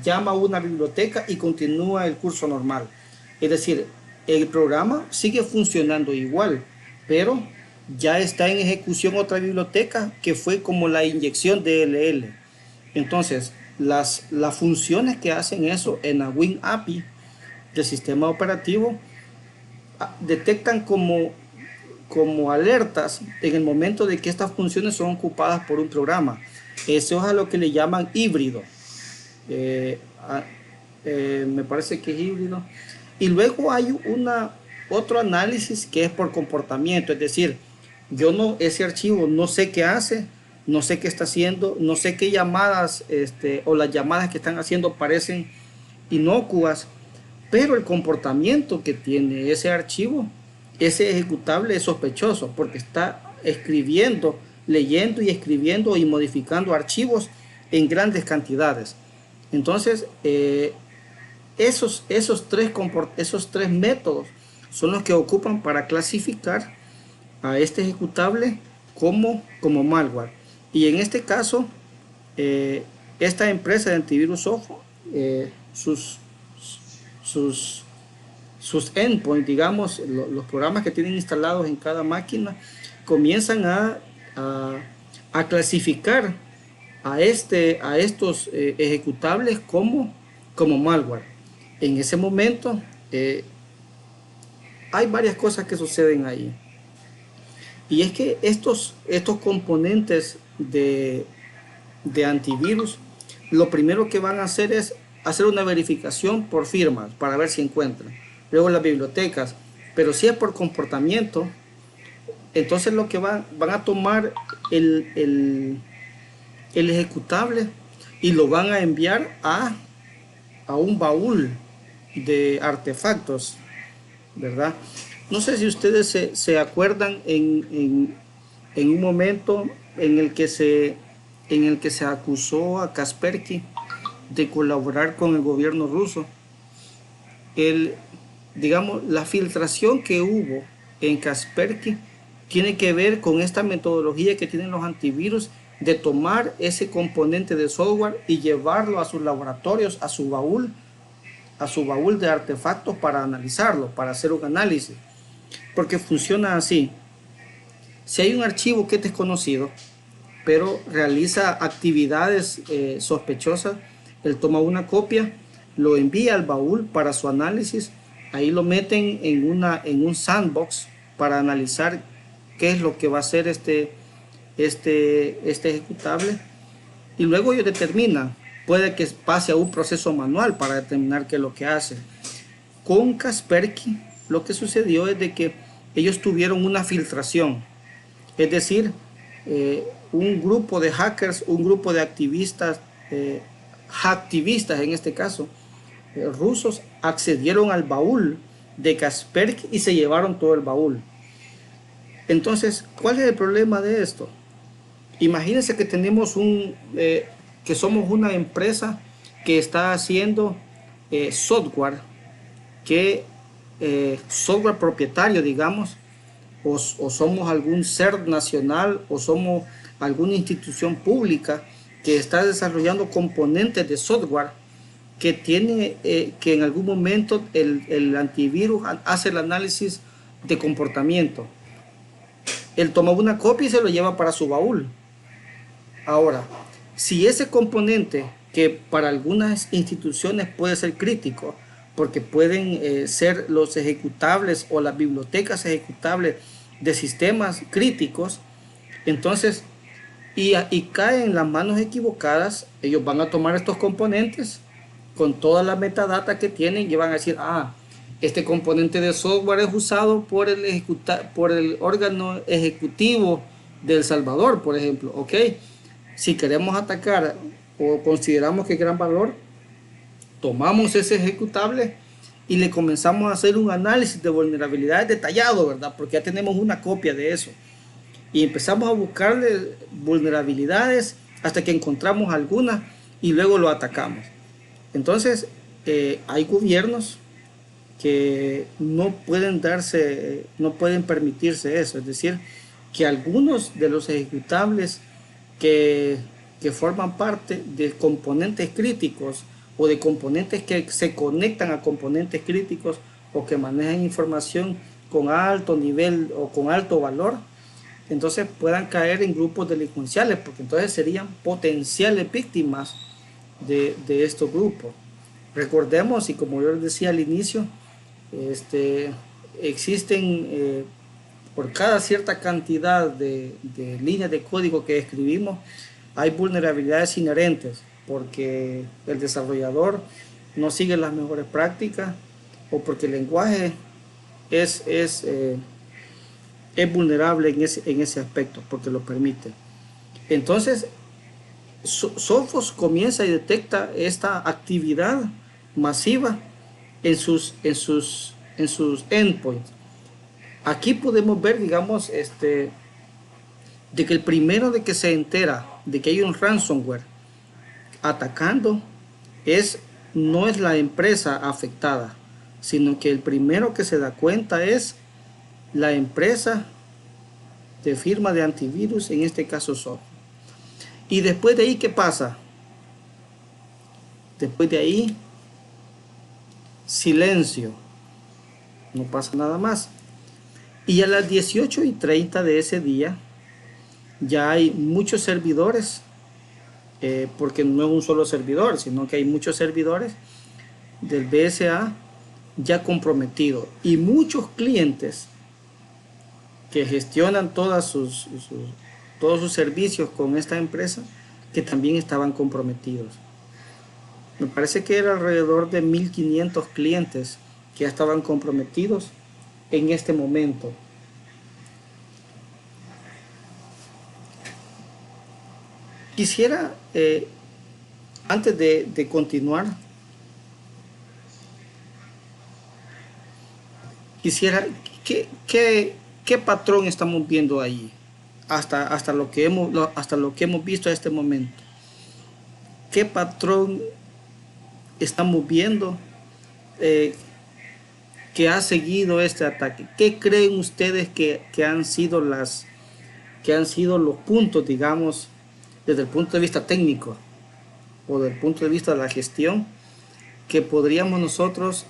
llama a una biblioteca y continúa el curso normal. Es decir, el programa sigue funcionando igual, pero ya está en ejecución otra biblioteca que fue como la inyección DLL. Entonces, las funciones que hacen eso en la WinAPI del sistema operativo detectan como alertas en el momento de que estas funciones son ocupadas por un programa. Eso es a lo que le llaman híbrido. Me parece que es híbrido. Y luego hay otro análisis que es por comportamiento, es decir, ese archivo no sé qué hace, no sé qué está haciendo, no sé qué llamadas o las llamadas que están haciendo parecen inocuas, pero el comportamiento que tiene ese archivo, ese ejecutable es sospechoso porque está escribiendo, leyendo y escribiendo y modificando archivos en grandes cantidades. Entonces, esos tres métodos son los que ocupan para clasificar a este ejecutable como malware. Y en este caso, esta empresa de antivirus software, sus endpoints, digamos, los programas que tienen instalados en cada máquina, comienzan a clasificar a estos ejecutables como malware. En ese momento hay varias cosas que suceden ahí. Y es que estos componentes de antivirus, lo primero que van a hacer es hacer una verificación por firmas para ver si encuentran. Luego las bibliotecas. Pero si es por comportamiento, entonces lo que van a tomar el ejecutable y lo van a enviar a un baúl de artefactos, ¿verdad? No sé si ustedes se acuerdan en un momento en el que se acusó a Kaspersky de colaborar con el gobierno ruso. Digamos, la filtración que hubo en Kaspersky tiene que ver con esta metodología que tienen los antivirus de tomar ese componente de software y llevarlo a sus laboratorios, a su baúl de artefactos para analizarlo, para hacer un análisis. Porque funciona así. Si hay un archivo que es desconocido, pero realiza actividades sospechosas, él toma una copia, lo envía al baúl para su análisis, ahí lo meten en un sandbox para analizar qué es lo que va a hacer este ejecutable, y luego ellos determinan, puede que pase a un proceso manual para determinar qué es lo que hace. Con Kaspersky lo que sucedió es de que ellos tuvieron una filtración, es decir, un grupo de hackers, un grupo de activistas, hacktivistas en este caso, rusos, accedieron al baúl de Kaspersky y se llevaron todo el baúl. Entonces, ¿cuál es el problema de esto? Imagínense que tenemos que somos una empresa que está haciendo software, software propietario, digamos, o somos algún ser nacional o somos alguna institución pública que está desarrollando componentes de software que tiene que en algún momento el antivirus hace el análisis de comportamiento. Él toma una copia y se lo lleva para su baúl. Ahora, si ese componente, que para algunas instituciones puede ser crítico, porque pueden ser los ejecutables o las bibliotecas ejecutables de sistemas críticos, entonces, y cae en las manos equivocadas, ellos van a tomar estos componentes con toda la metadata que tienen y van a decir, este componente de software es usado por el órgano ejecutivo de El Salvador, por ejemplo. Ok, si queremos atacar o consideramos que es gran valor, tomamos ese ejecutable y le comenzamos a hacer un análisis de vulnerabilidades detallado, ¿verdad? Porque ya tenemos una copia de eso. Y empezamos a buscarle vulnerabilidades hasta que encontramos alguna y luego lo atacamos. Entonces, hay gobiernos que no pueden permitirse eso. Es decir, que algunos de los ejecutables que forman parte de componentes críticos o de componentes que se conectan a componentes críticos o que manejan información con alto nivel o con alto valor, entonces puedan caer en grupos delincuenciales, porque entonces serían potenciales víctimas de estos grupos. Recordemos, y como yo les decía al inicio, existen por cada cierta cantidad de líneas de código que escribimos, hay vulnerabilidades inherentes, porque el desarrollador no sigue las mejores prácticas o porque el lenguaje es vulnerable en ese aspecto, porque lo permite. Entonces, Sophos comienza y detecta esta actividad masiva en sus endpoints. Aquí podemos ver, digamos, de que el primero de que se entera de que hay un ransomware atacando no es la empresa afectada, sino que el primero que se da cuenta es la empresa de firma de antivirus, en este caso Software. Y después de ahí, ¿qué pasa? Después de ahí, silencio, no pasa nada más. Y a las 18:30 de ese día, ya hay muchos servidores, porque no es un solo servidor, sino que hay muchos servidores del BSA ya comprometidos y muchos clientes que gestionan todos sus servicios con esta empresa que también estaban comprometidos. Me parece que era alrededor de 1.500 clientes que ya estaban comprometidos en este momento. Quisiera, antes de continuar, quisiera, ¿qué patrón estamos viendo ahí? Hasta lo que hemos visto a este momento. ¿Qué patrón estamos viendo que ha seguido este ataque? ¿Qué creen ustedes que han sido los puntos, digamos, desde el punto de vista técnico o desde el punto de vista de la gestión, que podríamos nosotros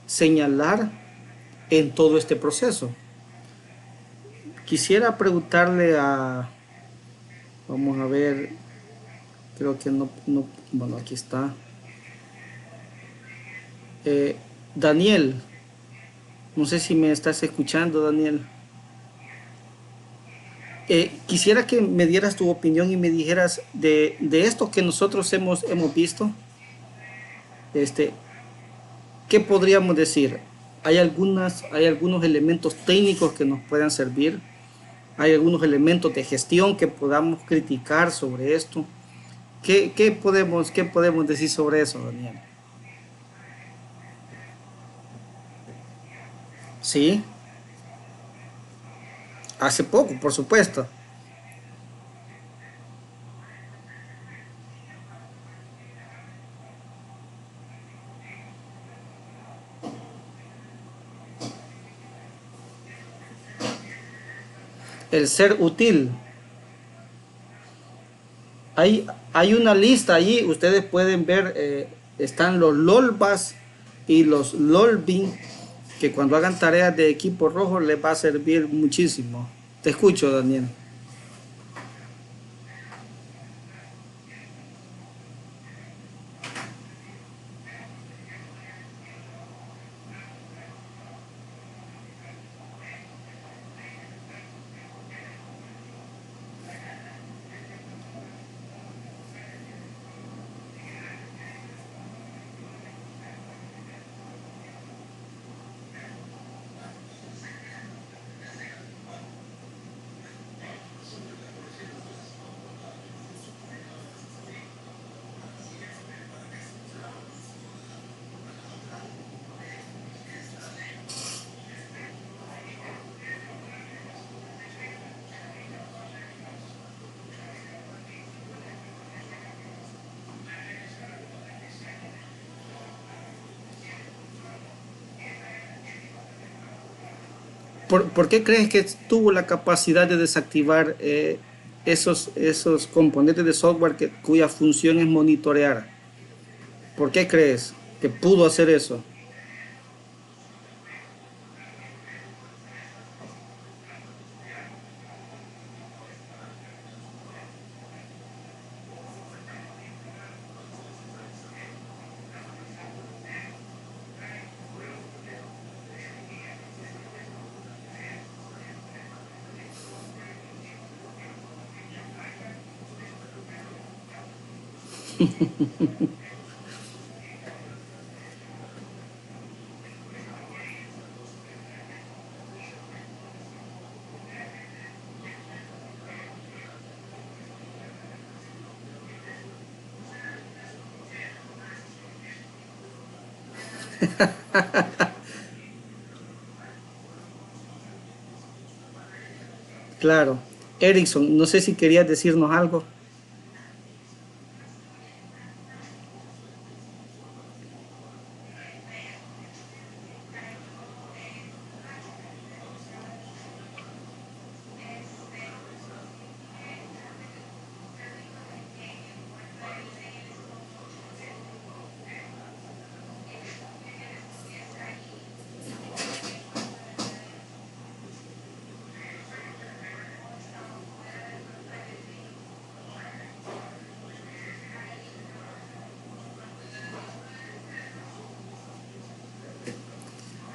señalar en todo este proceso? Quisiera preguntarle vamos a ver, creo que bueno, aquí está. Daniel, no sé si me estás escuchando, Daniel. Quisiera que me dieras tu opinión y me dijeras de esto que nosotros hemos visto, este, ¿qué podríamos decir? Hay algunos elementos técnicos que nos puedan servir, hay algunos elementos de gestión que podamos criticar sobre esto. ¿Qué podemos decir sobre eso, Daniel? Sí, hace poco, por supuesto. El ser útil. Hay una lista allí, ustedes pueden ver, están los LOLBAS y los LOLBIN, que cuando hagan tareas de equipo rojo les va a servir muchísimo. Te escucho, Daniel. ¿Por qué crees que tuvo la capacidad de desactivar esos componentes de software cuya función es monitorear? ¿Por qué crees que pudo hacer eso? Claro. Erickson, no sé si querías decirnos algo.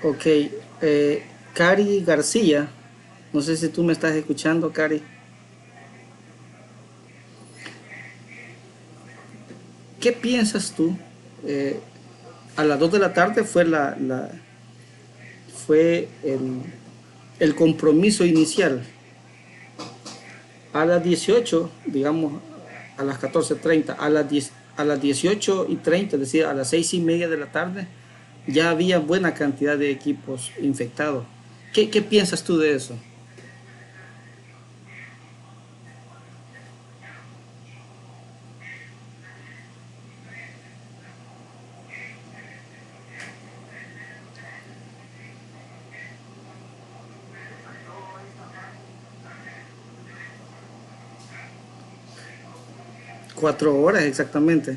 Ok. Cari García, no sé si tú me estás escuchando, Cari. ¿Qué piensas tú? Eh, a las 2 de la tarde fue fue el compromiso inicial. A las 18, digamos, a las 14:30, a las 18:30, es decir, a las 6:30 de la tarde, ya había buena cantidad de equipos infectados. ¿Qué piensas tú de eso? 4 horas exactamente.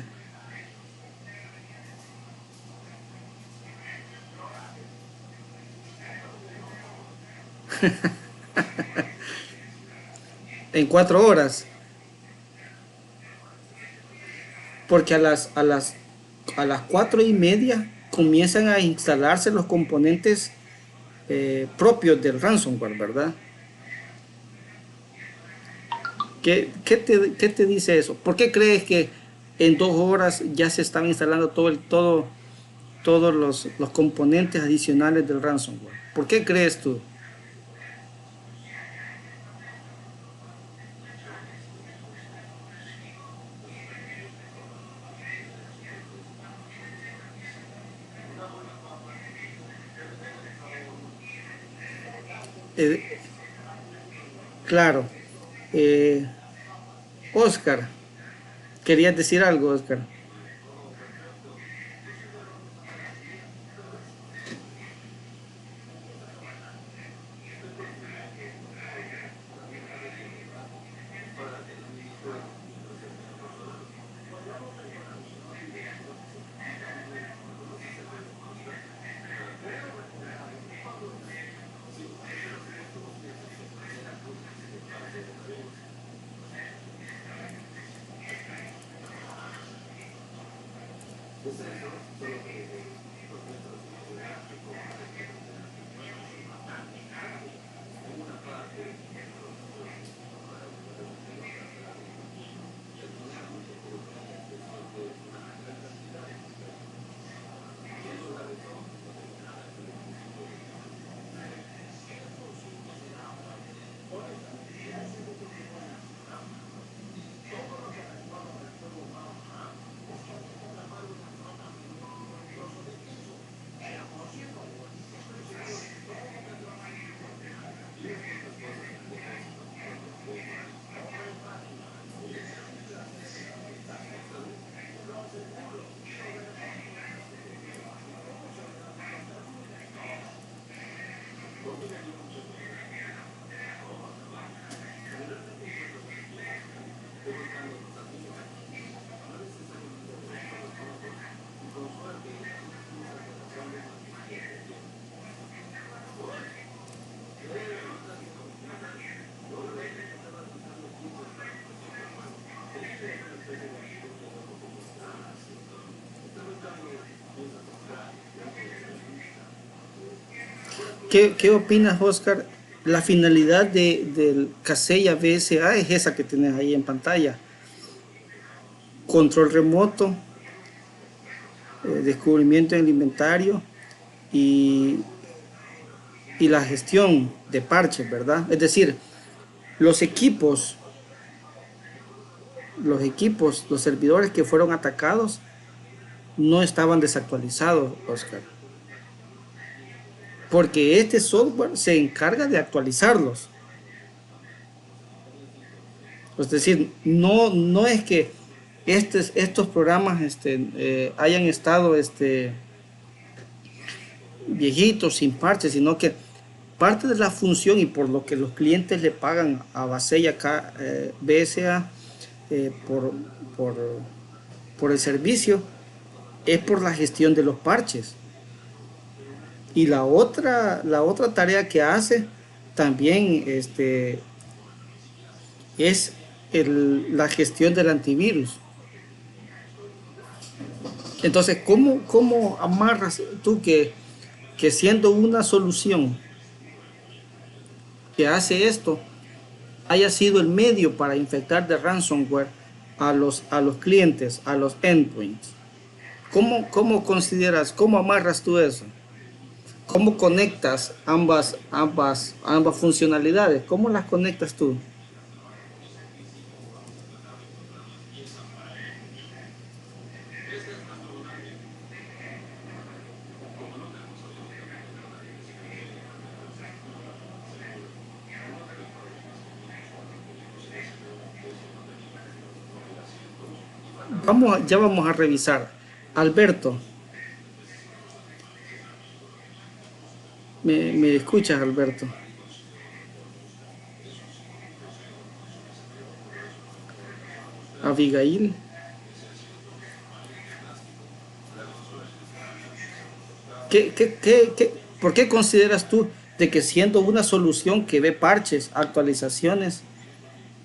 En 4 horas. Porque a las 4:30 comienzan a instalarse los componentes propios del ransomware, ¿verdad? ¿Qué te dice eso? ¿Por qué crees que en 2 horas ya se están instalando todos los componentes adicionales del ransomware? ¿Por qué crees tú? Eh, claro. Eh, Oscar, ¿querías decir algo, Oscar? ¿Qué opinas, Oscar? La finalidad del Casella BSA es esa que tienes ahí en pantalla. Control remoto, descubrimiento del inventario y, y la gestión de parches, ¿verdad? Es decir, los equipos, los servidores que fueron atacados no estaban desactualizados, Oscar. porque este software se encarga de actualizarlos. Es decir, no es que estos programas hayan estado viejitos, sin parches, sino que parte de la función y por lo que los clientes le pagan a Basella BSA por el servicio es por la gestión de los parches. Y la otra tarea que hace también es la gestión del antivirus. Entonces, ¿cómo amarras tú que siendo una solución que hace esto, haya sido el medio para infectar de ransomware a los clientes, a los endpoints? ¿Cómo consideras, cómo amarras tú eso? ¿Cómo conectas ambas funcionalidades? ¿Cómo las conectas tú? Ya vamos a revisar. Alberto, ¿me escuchas, Alberto? Abigail. ¿Por qué consideras tú de que siendo una solución que ve parches, actualizaciones,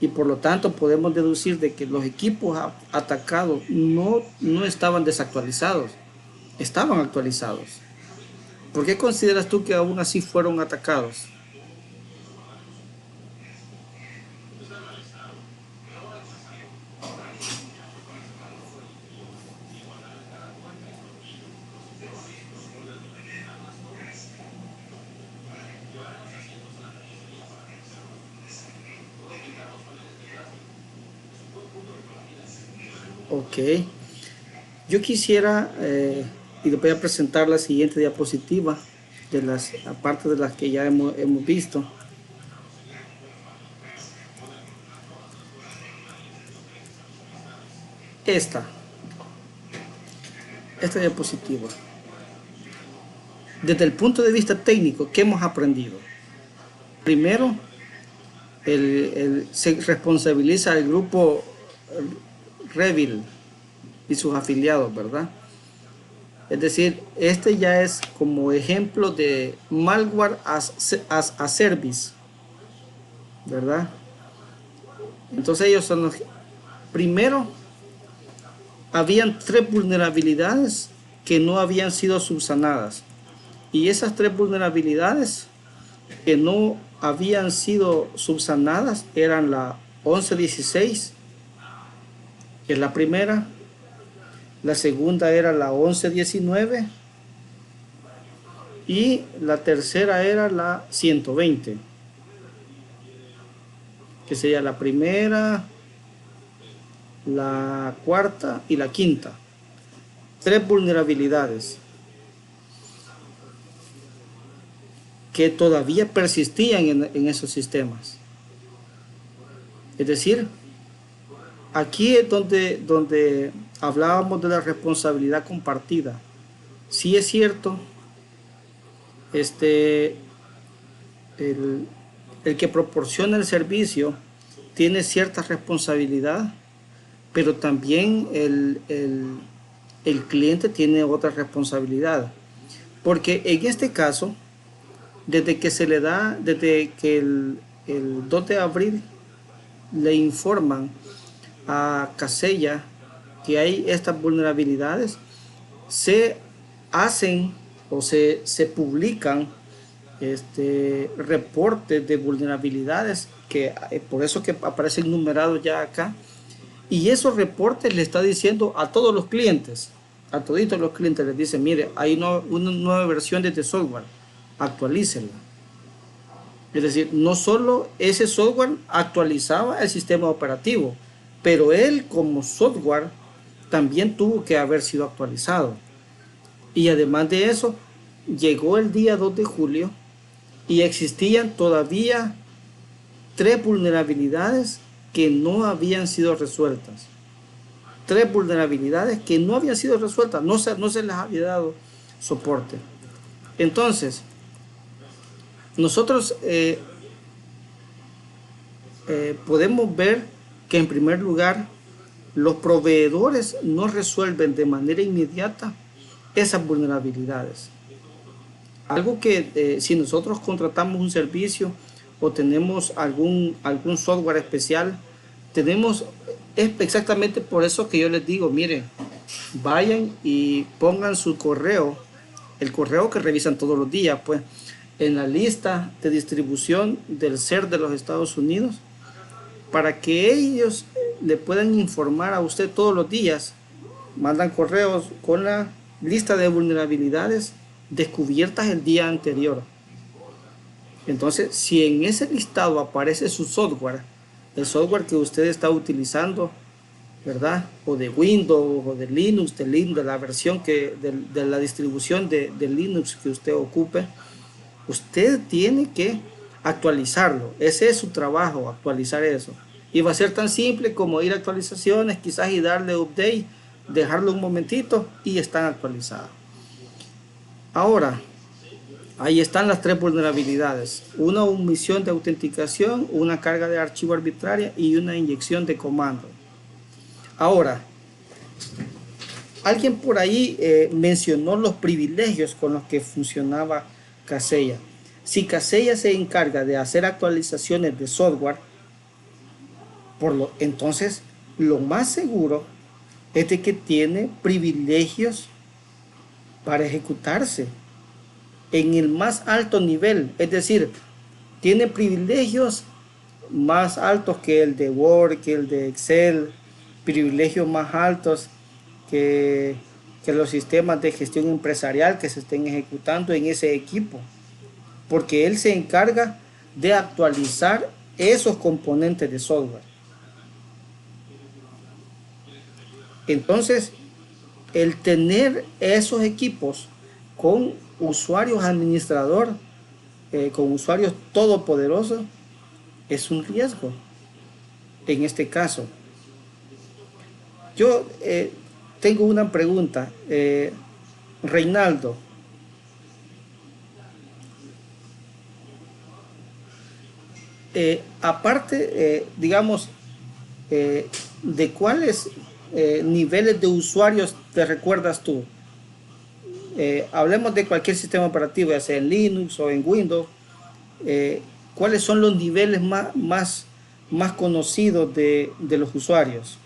y por lo tanto podemos deducir de que los equipos atacados no estaban desactualizados, estaban actualizados? ¿Por qué consideras tú que aún así fueron atacados? Ok, yo quisiera, y les voy a presentar la siguiente diapositiva, aparte de las que ya hemos visto. Esta diapositiva. Desde el punto de vista técnico, ¿qué hemos aprendido? Primero, se responsabiliza al grupo Revil y sus afiliados, ¿verdad? Es decir, ya es como ejemplo de malware as a service, ¿verdad? Entonces ellos son los... Primero, habían 3 vulnerabilidades que no habían sido subsanadas. Y esas 3 vulnerabilidades que no habían sido subsanadas eran la 1116, que es la primera. La segunda era la 1119 y la tercera era la 120, que sería la primera, la cuarta y la quinta. 3 vulnerabilidades que todavía persistían en esos sistemas. Es decir, aquí es donde hablábamos de la responsabilidad compartida. Sí es cierto, el que proporciona el servicio tiene cierta responsabilidad, pero también el cliente tiene otra responsabilidad. Porque en este caso, desde que el 2 de abril le informan a Casella que hay estas vulnerabilidades, se hacen o se publican reportes de vulnerabilidades que por eso que aparecen numerados ya acá, y esos reportes le está diciendo a todos los clientes, a toditos los clientes les dice: mire, hay una nueva versión de este software, actualícenla. Es decir, no solo ese software actualizaba el sistema operativo, pero él como software también tuvo que haber sido actualizado. Y además de eso, llegó el día 2 de julio y existían todavía 3 vulnerabilidades que no habían sido resueltas. 3 vulnerabilidades que no habían sido resueltas, no se les había dado soporte. Entonces, nosotros podemos ver que en primer lugar los proveedores no resuelven de manera inmediata esas vulnerabilidades. Algo que si nosotros contratamos un servicio o tenemos algún software especial, es exactamente por eso que yo les digo, miren, vayan y pongan su correo, el correo que revisan todos los días, pues, en la lista de distribución del CER de los Estados Unidos, para que ellos le puedan informar a usted todos los días. Mandan correos con la lista de vulnerabilidades descubiertas el día anterior. Entonces, si en ese listado aparece su software, el software que usted está utilizando, ¿verdad? O de Windows o de Linux, de la versión de la distribución de Linux que usted ocupe, usted tiene que actualizarlo. Ese es su trabajo, actualizar eso. Y va a ser tan simple como ir a actualizaciones, quizás y darle update, dejarlo un momentito y están actualizadas. Ahora, ahí están las 3 vulnerabilidades. Una omisión de autenticación, una carga de archivo arbitraria y una inyección de comando. Ahora, alguien por ahí mencionó los privilegios con los que funcionaba Kaseya. Si Kaseya se encarga de hacer actualizaciones de software, entonces lo más seguro es de que tiene privilegios para ejecutarse en el más alto nivel, es decir, tiene privilegios más altos que el de Word, que el de Excel, privilegios más altos que los sistemas de gestión empresarial que se estén ejecutando en ese equipo, porque él se encarga de actualizar esos componentes de software. Entonces, el tener esos equipos con usuarios administrador, con usuarios todopoderosos, es un riesgo en este caso. Yo tengo una pregunta, Reinaldo. Aparte, digamos, ¿de cuáles niveles de usuarios te recuerdas tú? Hablemos de cualquier sistema operativo, ya sea en Linux o en Windows. ¿Cuáles son los niveles más conocidos de los usuarios?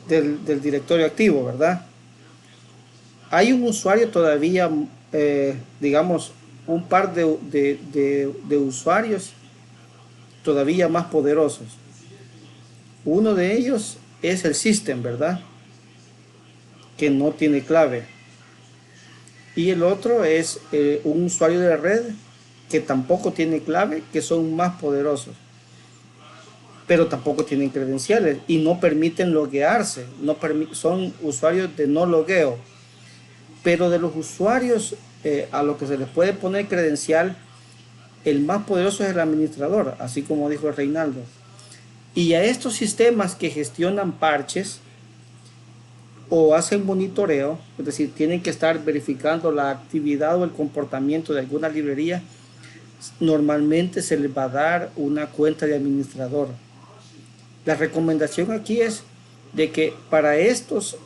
Del directorio activo, ¿verdad? Hay un usuario todavía, digamos, un par de usuarios todavía más poderosos. Uno de ellos es el system, ¿verdad? Que no tiene clave. Y el otro es un usuario de red que tampoco tiene clave, que son más poderosos, pero tampoco tienen credenciales y no permiten loguearse, son usuarios de no logueo. Pero de los usuarios a los que se les puede poner credencial, el más poderoso es el administrador, así como dijo Reinaldo. Y a estos sistemas que gestionan parches o hacen monitoreo, es decir, tienen que estar verificando la actividad o el comportamiento de alguna librería, normalmente se les va a dar una cuenta de administrador. La recomendación aquí es de que para estos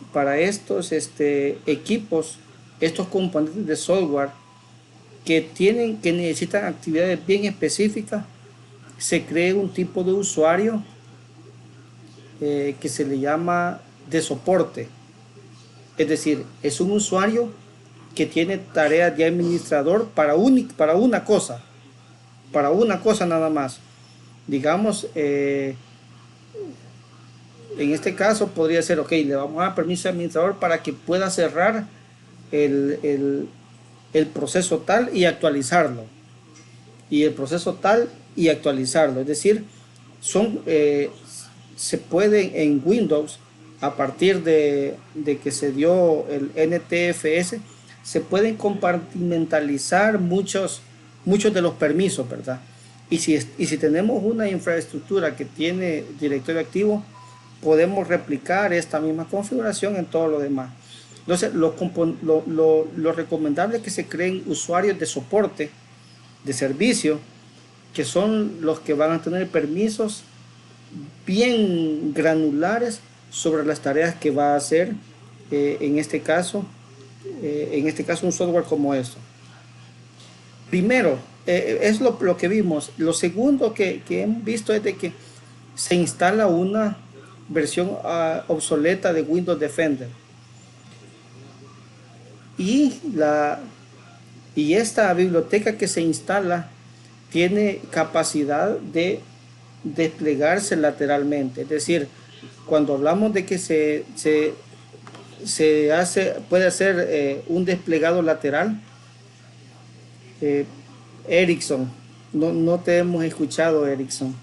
equipos, estos componentes de software que necesitan actividades bien específicas, se cree un tipo de usuario que se le llama de soporte. Es decir, es un usuario que tiene tareas de administrador para una cosa nada más. Digamos, en este caso podría ser, ok, le vamos a dar permiso al administrador para que pueda cerrar el, el, el proceso tal y actualizarlo. Y el proceso tal y actualizarlo. Es decir, se puede en Windows, a partir de que se dio el NTFS, se pueden compartimentalizar muchos de los permisos, ¿verdad? Y si tenemos una infraestructura que tiene directorio activo, podemos replicar esta misma configuración en todo lo demás. Entonces, lo recomendable es que se creen usuarios de soporte, de servicio, que son los que van a tener permisos bien granulares sobre las tareas que va a hacer en este caso un software como esto. Primero, es lo que vimos. Lo segundo que hemos visto es de que se instala una versión obsoleta de Windows Defender. Y esta biblioteca que se instala tiene capacidad de desplegarse lateralmente. Es decir, cuando hablamos de que puede hacer un desplegado lateral, Ericsson, no te hemos escuchado, Ericsson.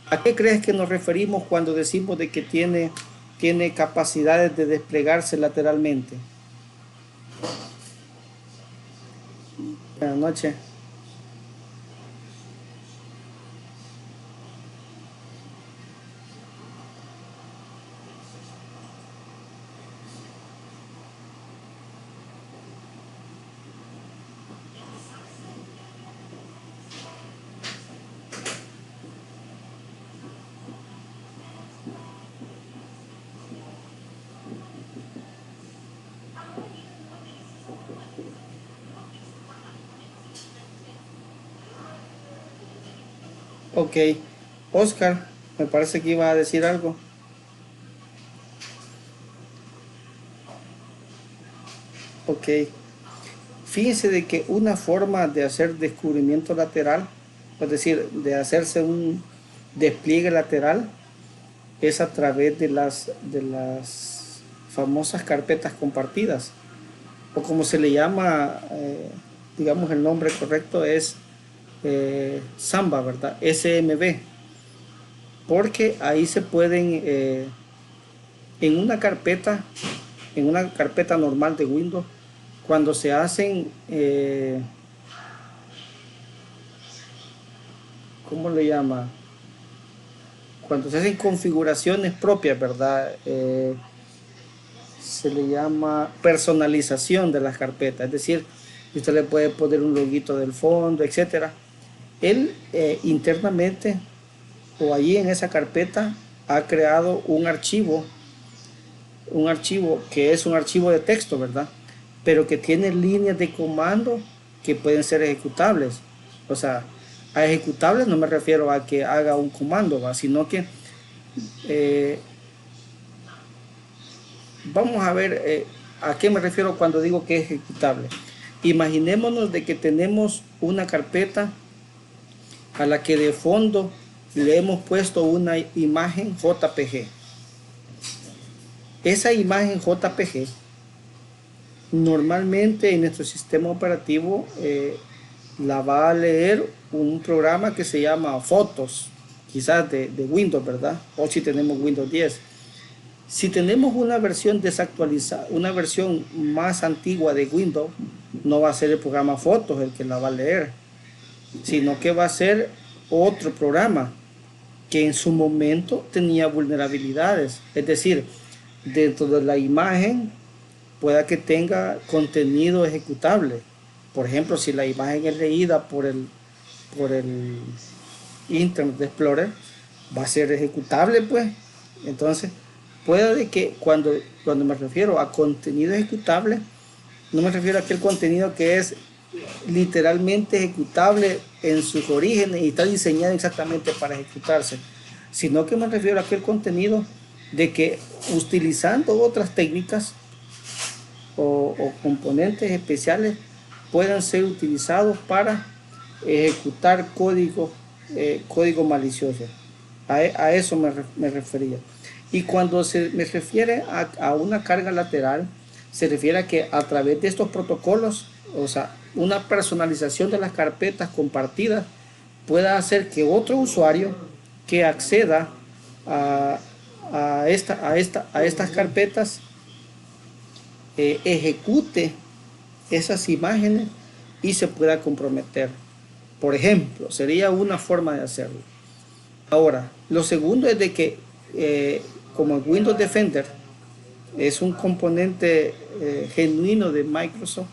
¿A qué crees que nos referimos cuando decimos de que tiene capacidades de desplegarse lateralmente? Buenas noches. Ok, Oscar, me parece que iba a decir algo. Ok, fíjense de que una forma de hacer descubrimiento lateral, es decir, de hacerse un despliegue lateral, es a través de las famosas carpetas compartidas, o como se le llama, digamos el nombre correcto es Samba, ¿verdad? SMB, porque ahí se pueden, en una carpeta normal de Windows, cuando se hacen, ¿cómo le llama? Cuando se hacen configuraciones propias, ¿verdad? Se le llama personalización de las carpetas, es decir, usted le puede poner un loguito del fondo, etcétera. Él internamente o allí en esa carpeta ha creado un archivo que es un archivo de texto, ¿verdad? Pero que tiene líneas de comando que pueden ser ejecutables. O sea, a ejecutables no me refiero a que haga un comando, ¿va? Sino que vamos a ver a qué me refiero cuando digo que es ejecutable. Imaginémonos de que tenemos una carpeta a la que de fondo le hemos puesto una imagen JPG. Esa imagen JPG normalmente en nuestro sistema operativo la va a leer un programa que se llama Fotos, quizás de Windows, ¿verdad? O si tenemos Windows 10. Si tenemos una versión desactualizada, una versión más antigua de Windows, no va a ser el programa Fotos el que la va a leer, sino que va a ser otro programa que en su momento tenía vulnerabilidades. Es decir, dentro de la imagen pueda que tenga contenido ejecutable. Por ejemplo, si la imagen es leída por el Internet Explorer, va a ser ejecutable, pues. Entonces, puede que cuando me refiero a contenido ejecutable, no me refiero a aquel contenido que es literalmente ejecutable en sus orígenes y está diseñado exactamente para ejecutarse, sino que me refiero a aquel contenido de que utilizando otras técnicas o componentes especiales puedan ser utilizados para ejecutar código malicioso. A eso me refería. Y cuando se me refiere a una carga lateral, se refiere a que a través de estos protocolos, o sea, una personalización de las carpetas compartidas pueda hacer que otro usuario que acceda a estas carpetas ejecute esas imágenes y se pueda comprometer. Por ejemplo, sería una forma de hacerlo. Ahora, lo segundo es de que como el Windows Defender es un componente genuino de Microsoft,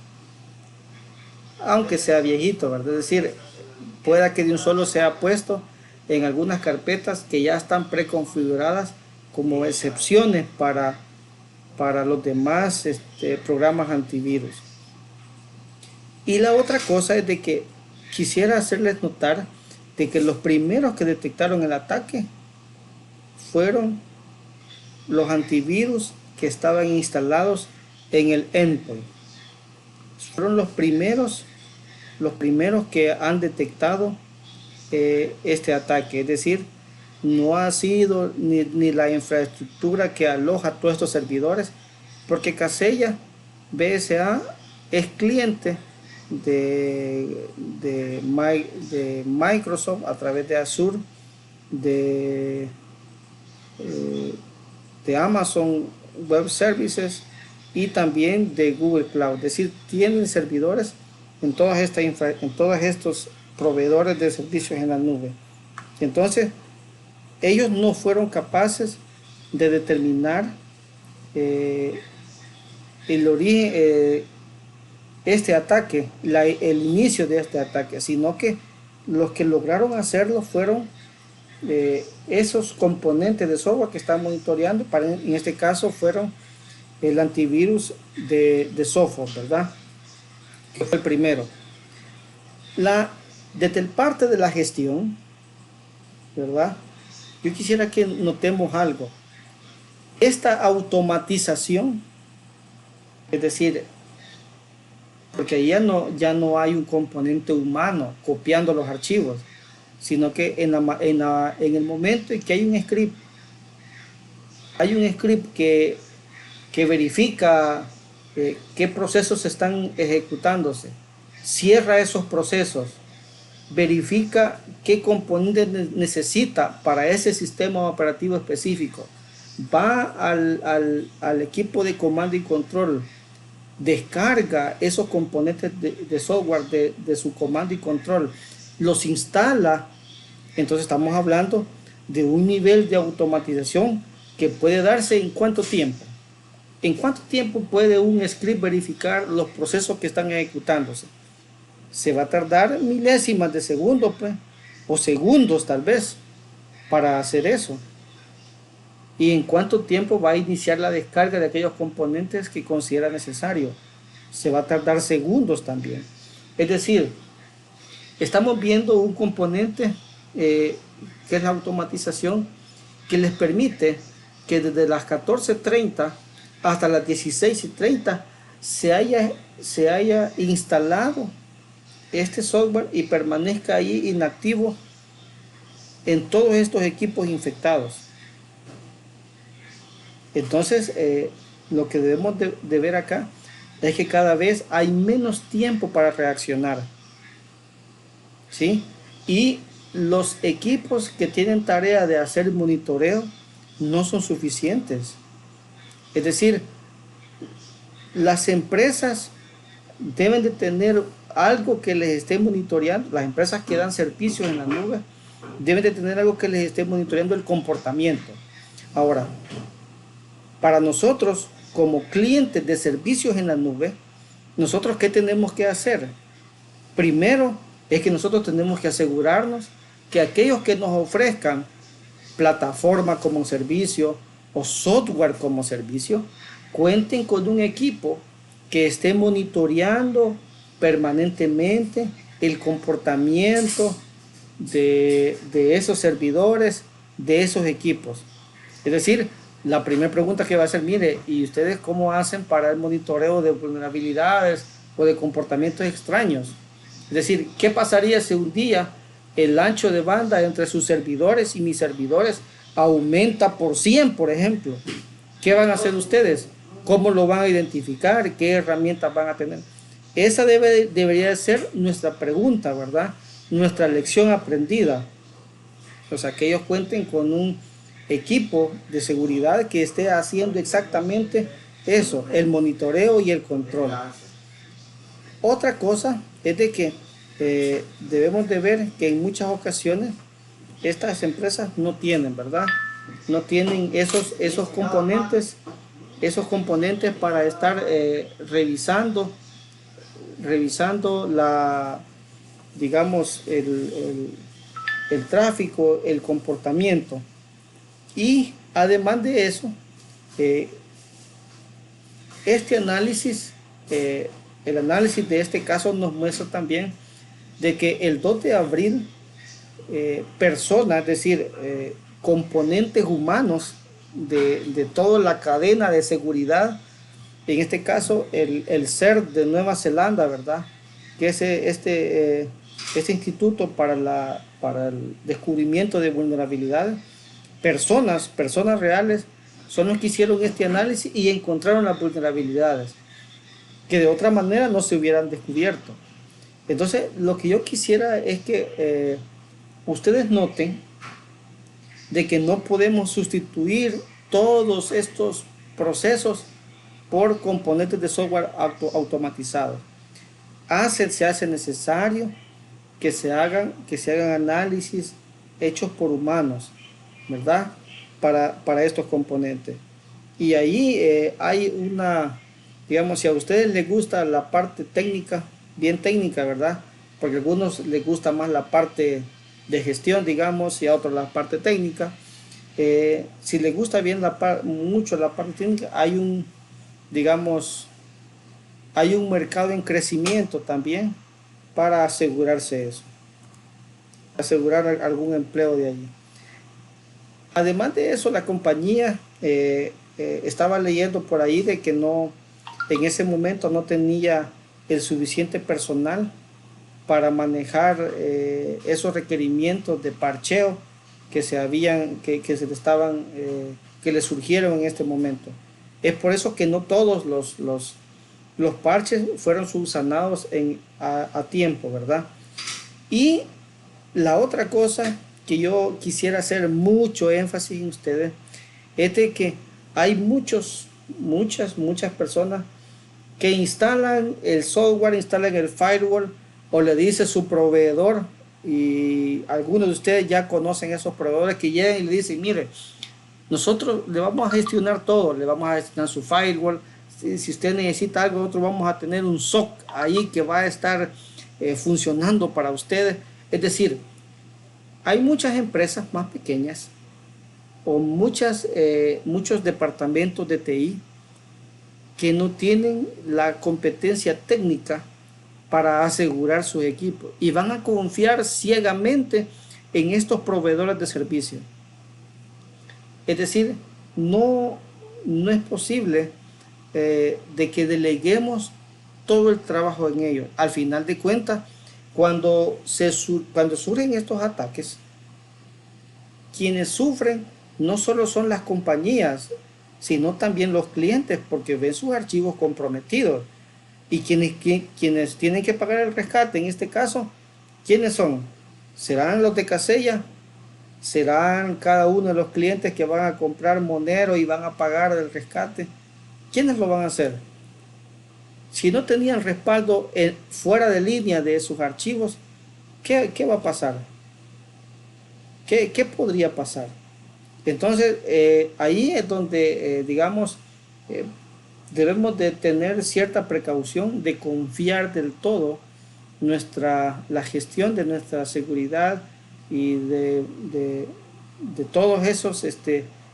aunque sea viejito, ¿verdad? Es decir, pueda que de un solo sea puesto en algunas carpetas que ya están preconfiguradas como excepciones para los demás programas antivirus. Y la otra cosa es de que quisiera hacerles notar de que los primeros que detectaron el ataque fueron los antivirus que estaban instalados en el endpoint. Fueron los primeros que han detectado este ataque. Es decir, no ha sido ni la infraestructura que aloja todos estos servidores, porque Casella BSA es cliente de Microsoft a través de Azure, de Amazon Web Services y también de Google Cloud. Es decir, tienen servidores en todos estos proveedores de servicios en la nube. Entonces, ellos no fueron capaces de determinar el origen, este ataque, el inicio de este ataque, sino que los que lograron hacerlo fueron esos componentes de software que están monitoreando. En este caso fueron el antivirus de software, ¿verdad? Que fue el primero. Desde el parte de la gestión, ¿verdad? Yo quisiera que notemos algo. Esta automatización, es decir, porque ya no hay un componente humano copiando los archivos, sino que en el momento en que hay un script que verifica qué procesos están ejecutándose, cierra esos procesos, verifica qué componentes necesita para ese sistema operativo específico, va al equipo de comando y control, descarga esos componentes de software de su comando y control, los instala. Entonces estamos hablando de un nivel de automatización que puede darse en cuánto tiempo. ¿En cuánto tiempo puede un script verificar los procesos que están ejecutándose? Se va a tardar milésimas de segundo, pues, o segundos tal vez, para hacer eso. ¿Y en cuánto tiempo va a iniciar la descarga de aquellos componentes que considera necesario? Se va a tardar segundos también. Es decir, estamos viendo un componente que es la automatización, que les permite que desde las 14:30 hasta las 16:30 se haya instalado este software y permanezca ahí inactivo en todos estos equipos infectados. Entonces, lo que debemos de ver acá es que cada vez hay menos tiempo para reaccionar, ¿sí? Y los equipos que tienen tarea de hacer monitoreo no son suficientes. Es decir, las empresas deben de tener algo que les esté monitoreando. Las empresas que dan servicios en la nube deben de tener algo que les esté monitoreando el comportamiento. Ahora, para nosotros como clientes de servicios en la nube, nosotros ¿qué tenemos que hacer? Primero es que nosotros tenemos que asegurarnos que aquellos que nos ofrezcan plataforma como servicio o software como servicio cuenten con un equipo que esté monitoreando permanentemente el comportamiento de esos servidores, de esos equipos. Es decir, la primera pregunta que va a ser, mire, ¿y ustedes cómo hacen para el monitoreo de vulnerabilidades o de comportamientos extraños? Es decir, ¿qué pasaría si un día el ancho de banda entre sus servidores y mis servidores aumenta por 100, por ejemplo? ¿Qué van a hacer ustedes? ¿Cómo lo van a identificar? ¿Qué herramientas van a tener? Esa debería ser nuestra pregunta, ¿verdad? Nuestra lección aprendida. O sea, que ellos cuenten con un equipo de seguridad que esté haciendo exactamente eso, el monitoreo y el control. Otra cosa es de que debemos de ver que en muchas ocasiones estas empresas no tienen, ¿verdad? No tienen esos componentes para estar revisando la, digamos, el tráfico, el comportamiento. Y además de eso, este análisis, el análisis de este caso nos muestra también de que el 2 de abril, personas, es decir, componentes humanos de toda la cadena de seguridad, en este caso el CERT de Nueva Zelanda, ¿verdad? Que es este instituto para el descubrimiento de vulnerabilidades, personas reales, son los que hicieron este análisis y encontraron las vulnerabilidades que de otra manera no se hubieran descubierto. Entonces, lo que yo quisiera es que ustedes noten de que no podemos sustituir todos estos procesos por componentes de software automatizados. Se hace necesario que se hagan análisis hechos por humanos, ¿verdad? Para estos componentes. Y ahí hay una, digamos, si a ustedes les gusta la parte técnica, bien técnica, ¿verdad? Porque a algunos les gusta más la parte de gestión, digamos, y a otros la parte técnica. Si les gusta bien mucho la parte técnica, hay un mercado en crecimiento también para asegurarse eso, asegurar algún empleo de allí. Además de eso, la compañía estaba leyendo por ahí de que en ese momento no tenía el suficiente personal para manejar esos requerimientos de parcheo que que le surgieron en este momento. Es por eso que no todos los parches fueron subsanados a tiempo, ¿verdad? Y la otra cosa que yo quisiera hacer mucho énfasis en ustedes es de que hay muchas personas que instalan el software, instalan el firewall o le dice su proveedor, y algunos de ustedes ya conocen esos proveedores que llegan y le dicen, mire, nosotros le vamos a gestionar todo, le vamos a gestionar su firewall, si usted necesita algo, nosotros vamos a tener un SOC ahí que va a estar funcionando para ustedes. Es decir, hay muchas empresas más pequeñas o muchos departamentos de TI que no tienen la competencia técnica para asegurar sus equipos y van a confiar ciegamente en estos proveedores de servicios. Es decir, no es posible de que deleguemos todo el trabajo en ellos. Al final de cuentas, cuando surgen estos ataques, quienes sufren no solo son las compañías, sino también los clientes, porque ven sus archivos comprometidos. Y quienes tienen que pagar el rescate, en este caso, ¿quiénes son? ¿Serán los de Casella? ¿Serán cada uno de los clientes que van a comprar Monero y van a pagar el rescate? ¿Quiénes lo van a hacer? Si no tenían respaldo fuera de línea de sus archivos, ¿qué va a pasar? ¿Qué podría pasar? Entonces, ahí es donde, debemos de tener cierta precaución de confiar del todo la gestión de nuestra seguridad y de todos esos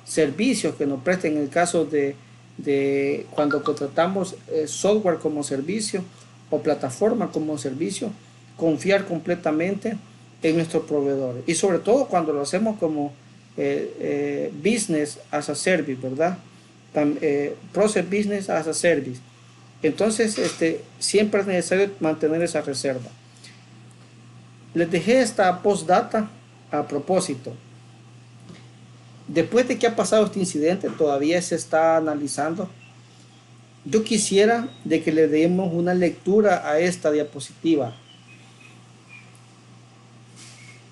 servicios que nos presten en el caso de cuando contratamos software como servicio o plataforma como servicio, confiar completamente en nuestros proveedores y sobre todo cuando lo hacemos como business as a service, ¿verdad? Process business as a service. Entonces siempre es necesario mantener esa reserva. Les dejé esta postdata a propósito. Después de que ha pasado este incidente, todavía se está analizando Yo quisiera de que le demos una lectura a esta diapositiva.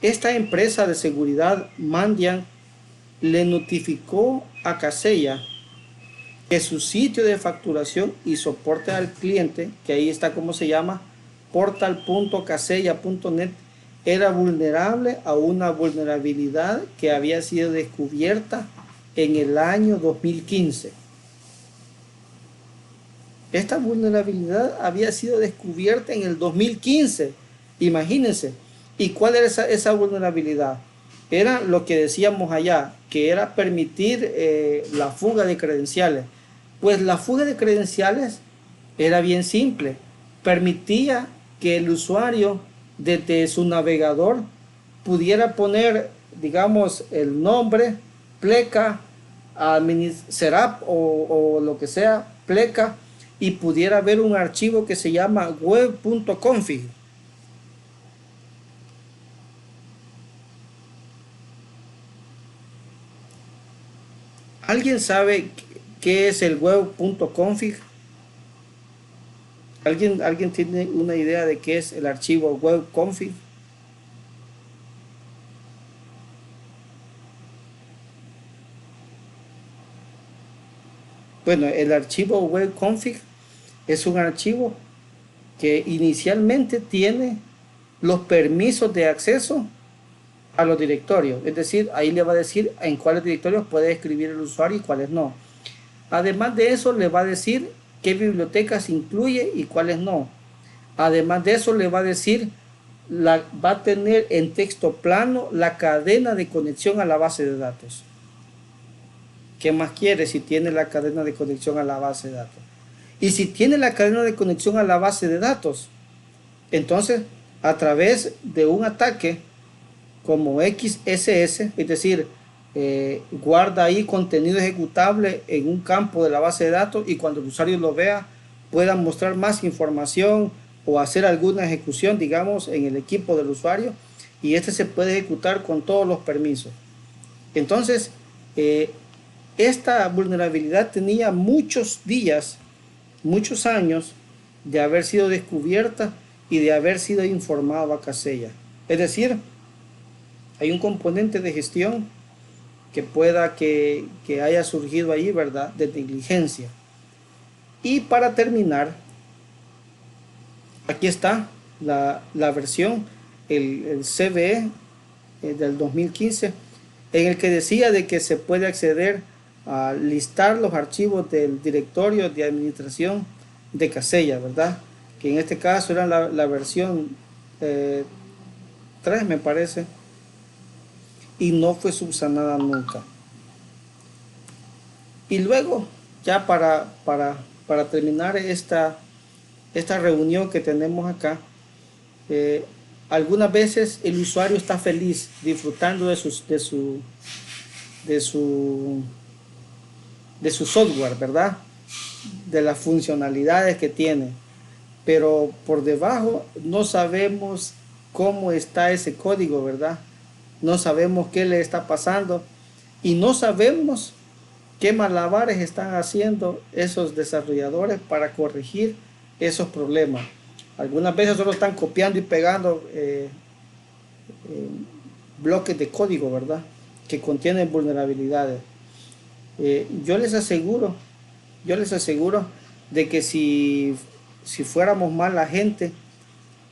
Esta empresa de seguridad, Mandiant, le notificó a Kaseya que su sitio de facturación y soporte al cliente, que ahí está como se llama, portal.kaseya.net, era vulnerable a una vulnerabilidad que había sido descubierta en el año 2015. Esta vulnerabilidad había sido descubierta en el 2015. Imagínense. ¿Y cuál era esa vulnerabilidad? Era lo que decíamos allá, que era permitir la fuga de credenciales. Pues la fuga de credenciales era bien simple. Permitía que el usuario desde su navegador pudiera poner, digamos, el nombre, pleca, serap o lo que sea, pleca, y pudiera ver un archivo que se llama web.config. ¿Alguien sabe qué es el web.config? ¿Alguien tiene una idea de qué es el archivo web.config? Bueno, el archivo web.config es un archivo que inicialmente tiene los permisos de acceso a los directorios. Es decir, ahí le va a decir en cuáles directorios puede escribir el usuario y cuáles no. Además de eso, le va a decir qué bibliotecas incluye y cuáles no. Además de eso, le va a decir, va a tener en texto plano la cadena de conexión a la base de datos. ¿Qué más quiere si tiene la cadena de conexión a la base de datos? Y si tiene la cadena de conexión a la base de datos, entonces a través de un ataque como XSS, es decir, guarda ahí contenido ejecutable en un campo de la base de datos y cuando el usuario lo vea pueda mostrar más información o hacer alguna ejecución, digamos, en el equipo del usuario, y este se puede ejecutar con todos los permisos. Entonces, esta vulnerabilidad tenía muchos días, muchos años de haber sido descubierta y de haber sido informado a Kaseya. Es decir, hay un componente de gestión que pueda que haya surgido ahí, ¿verdad?, de negligencia. Y para terminar, aquí está la versión, el CVE del 2015, en el que decía de que se puede acceder a listar los archivos del directorio de administración de Kaseya, ¿verdad? Que en este caso era la versión 3, me parece, y no fue subsanada nunca. Y luego, ya para terminar esta reunión que tenemos acá, algunas veces el usuario está feliz disfrutando de su software, ¿verdad?, de las funcionalidades que tiene, pero por debajo no sabemos cómo está ese código, ¿verdad? No sabemos qué le está pasando y no sabemos qué malabares están haciendo esos desarrolladores para corregir esos problemas. Algunas veces solo están copiando y pegando bloques de código, ¿verdad?, que contienen vulnerabilidades. Yo les aseguro de que si fuéramos mala gente,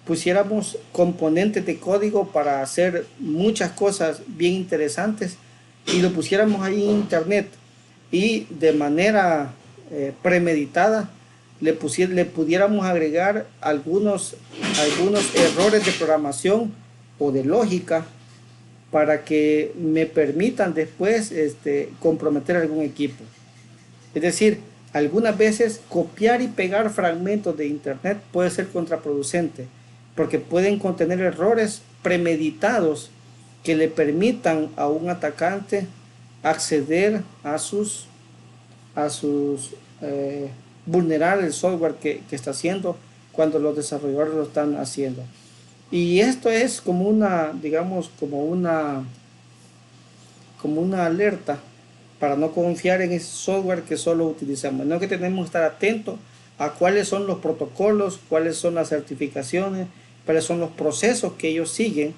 pusiéramos componentes de código para hacer muchas cosas bien interesantes y lo pusiéramos ahí en internet y de manera premeditada le pudiéramos agregar algunos errores de programación o de lógica para que me permitan después comprometer algún equipo. Es decir, algunas veces copiar y pegar fragmentos de internet puede ser contraproducente porque pueden contener errores premeditados que le permitan a un atacante acceder a vulnerar el software que está haciendo cuando los desarrolladores lo están haciendo. Y esto es como una, digamos, como una alerta para no confiar en ese software que solo utilizamos, no, que tenemos que estar atentos a cuáles son los protocolos, cuáles son las certificaciones, cuáles son los procesos que ellos siguen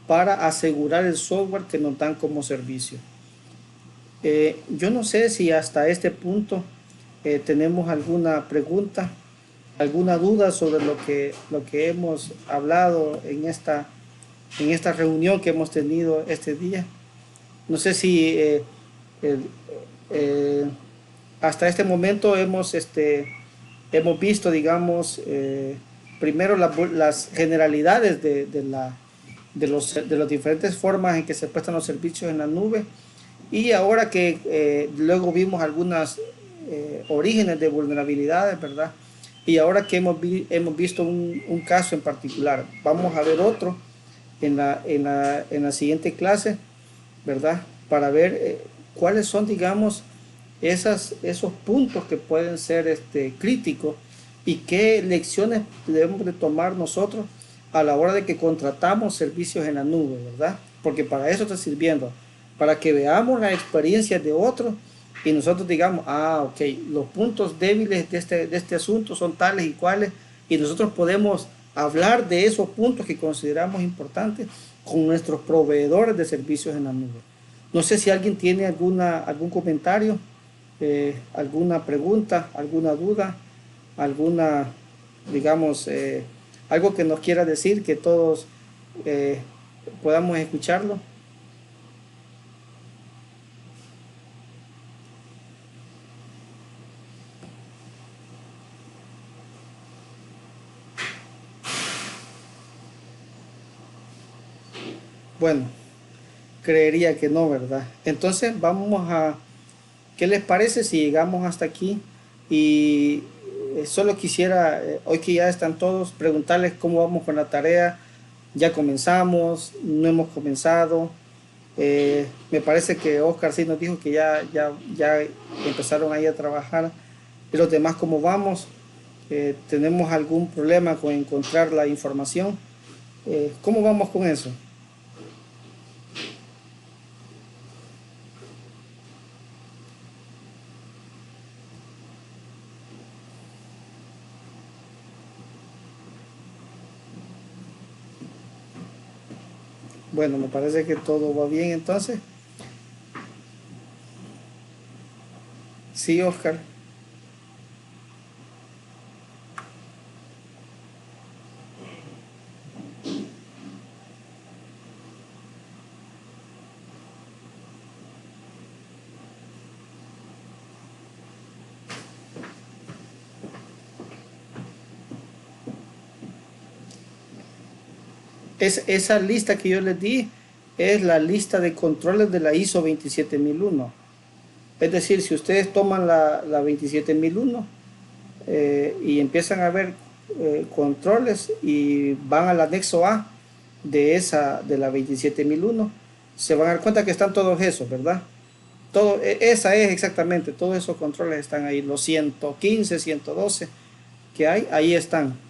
para asegurar el software que nos dan como servicio. Yo no sé si hasta este punto tenemos alguna pregunta, alguna duda sobre lo que hemos hablado en esta reunión que hemos tenido este día. No sé si hasta este momento hemos visto, digamos, primero las generalidades de las diferentes formas en que se prestan los servicios en la nube, y ahora que luego vimos algunas orígenes de vulnerabilidades, ¿verdad? Y ahora que hemos visto un caso en particular, vamos a ver otro en la siguiente clase, ¿verdad? Para ver cuáles son, digamos, esos puntos que pueden ser críticos, y qué lecciones debemos de tomar nosotros a la hora de que contratamos servicios en la nube, ¿verdad? Porque para eso está sirviendo, para que veamos las experiencias de otros y nosotros digamos, ok, los puntos débiles de este asunto son tales y cuales, y nosotros podemos hablar de esos puntos que consideramos importantes con nuestros proveedores de servicios en la nube. No sé si alguien tiene algún comentario, alguna pregunta, alguna duda, alguna, digamos, algo que nos quiera decir, que todos podamos escucharlo. Bueno, creería que no, ¿verdad? Entonces ¿qué les parece si llegamos hasta aquí? Y solo quisiera, hoy que ya están todos, preguntarles cómo vamos con la tarea. Ya comenzamos, no hemos comenzado. Me parece que Oscar sí nos dijo que ya empezaron ahí a trabajar. Y los demás, ¿cómo vamos? ¿Tenemos algún problema con encontrar la información? ¿Cómo vamos con eso? Bueno, me parece que todo va bien entonces. Sí, Oscar. Esa lista que yo les di es la lista de controles de la ISO 27001. Es decir, si ustedes toman la 27001 y empiezan a ver controles y van al anexo A de la 27001, se van a dar cuenta que están todos esos, ¿verdad? Esa es exactamente, todos esos controles están ahí, los 115, 112 que hay, ahí están.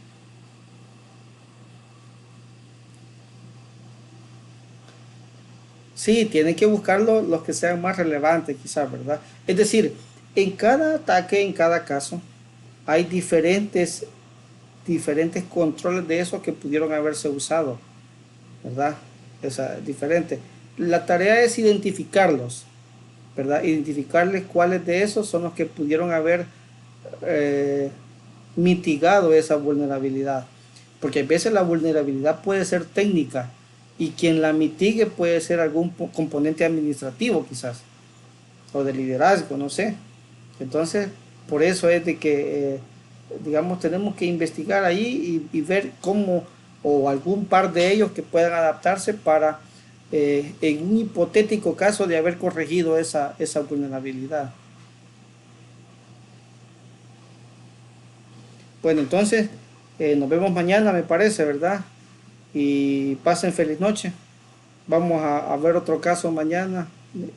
Sí, tienen que buscar los que sean más relevantes, quizás, ¿verdad? Es decir, en cada ataque, en cada caso, hay diferentes controles de esos que pudieron haberse usado, ¿verdad? Diferente. La tarea es identificarlos, ¿verdad? Identificarles cuáles de esos son los que pudieron haber mitigado esa vulnerabilidad. Porque a veces la vulnerabilidad puede ser técnica, y quien la mitigue puede ser algún componente administrativo quizás, o de liderazgo, no sé. Entonces, por eso es de que, digamos, tenemos que investigar ahí y ver cómo, o algún par de ellos que puedan adaptarse para, en un hipotético caso de haber corregido esa vulnerabilidad. Bueno, entonces, nos vemos mañana, me parece, ¿verdad? Y pasen feliz noche. Vamos a ver otro caso mañana,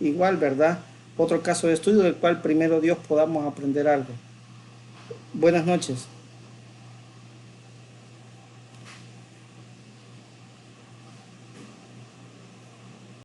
igual, ¿verdad? Otro caso de estudio del cual primero Dios podamos aprender algo. Buenas noches.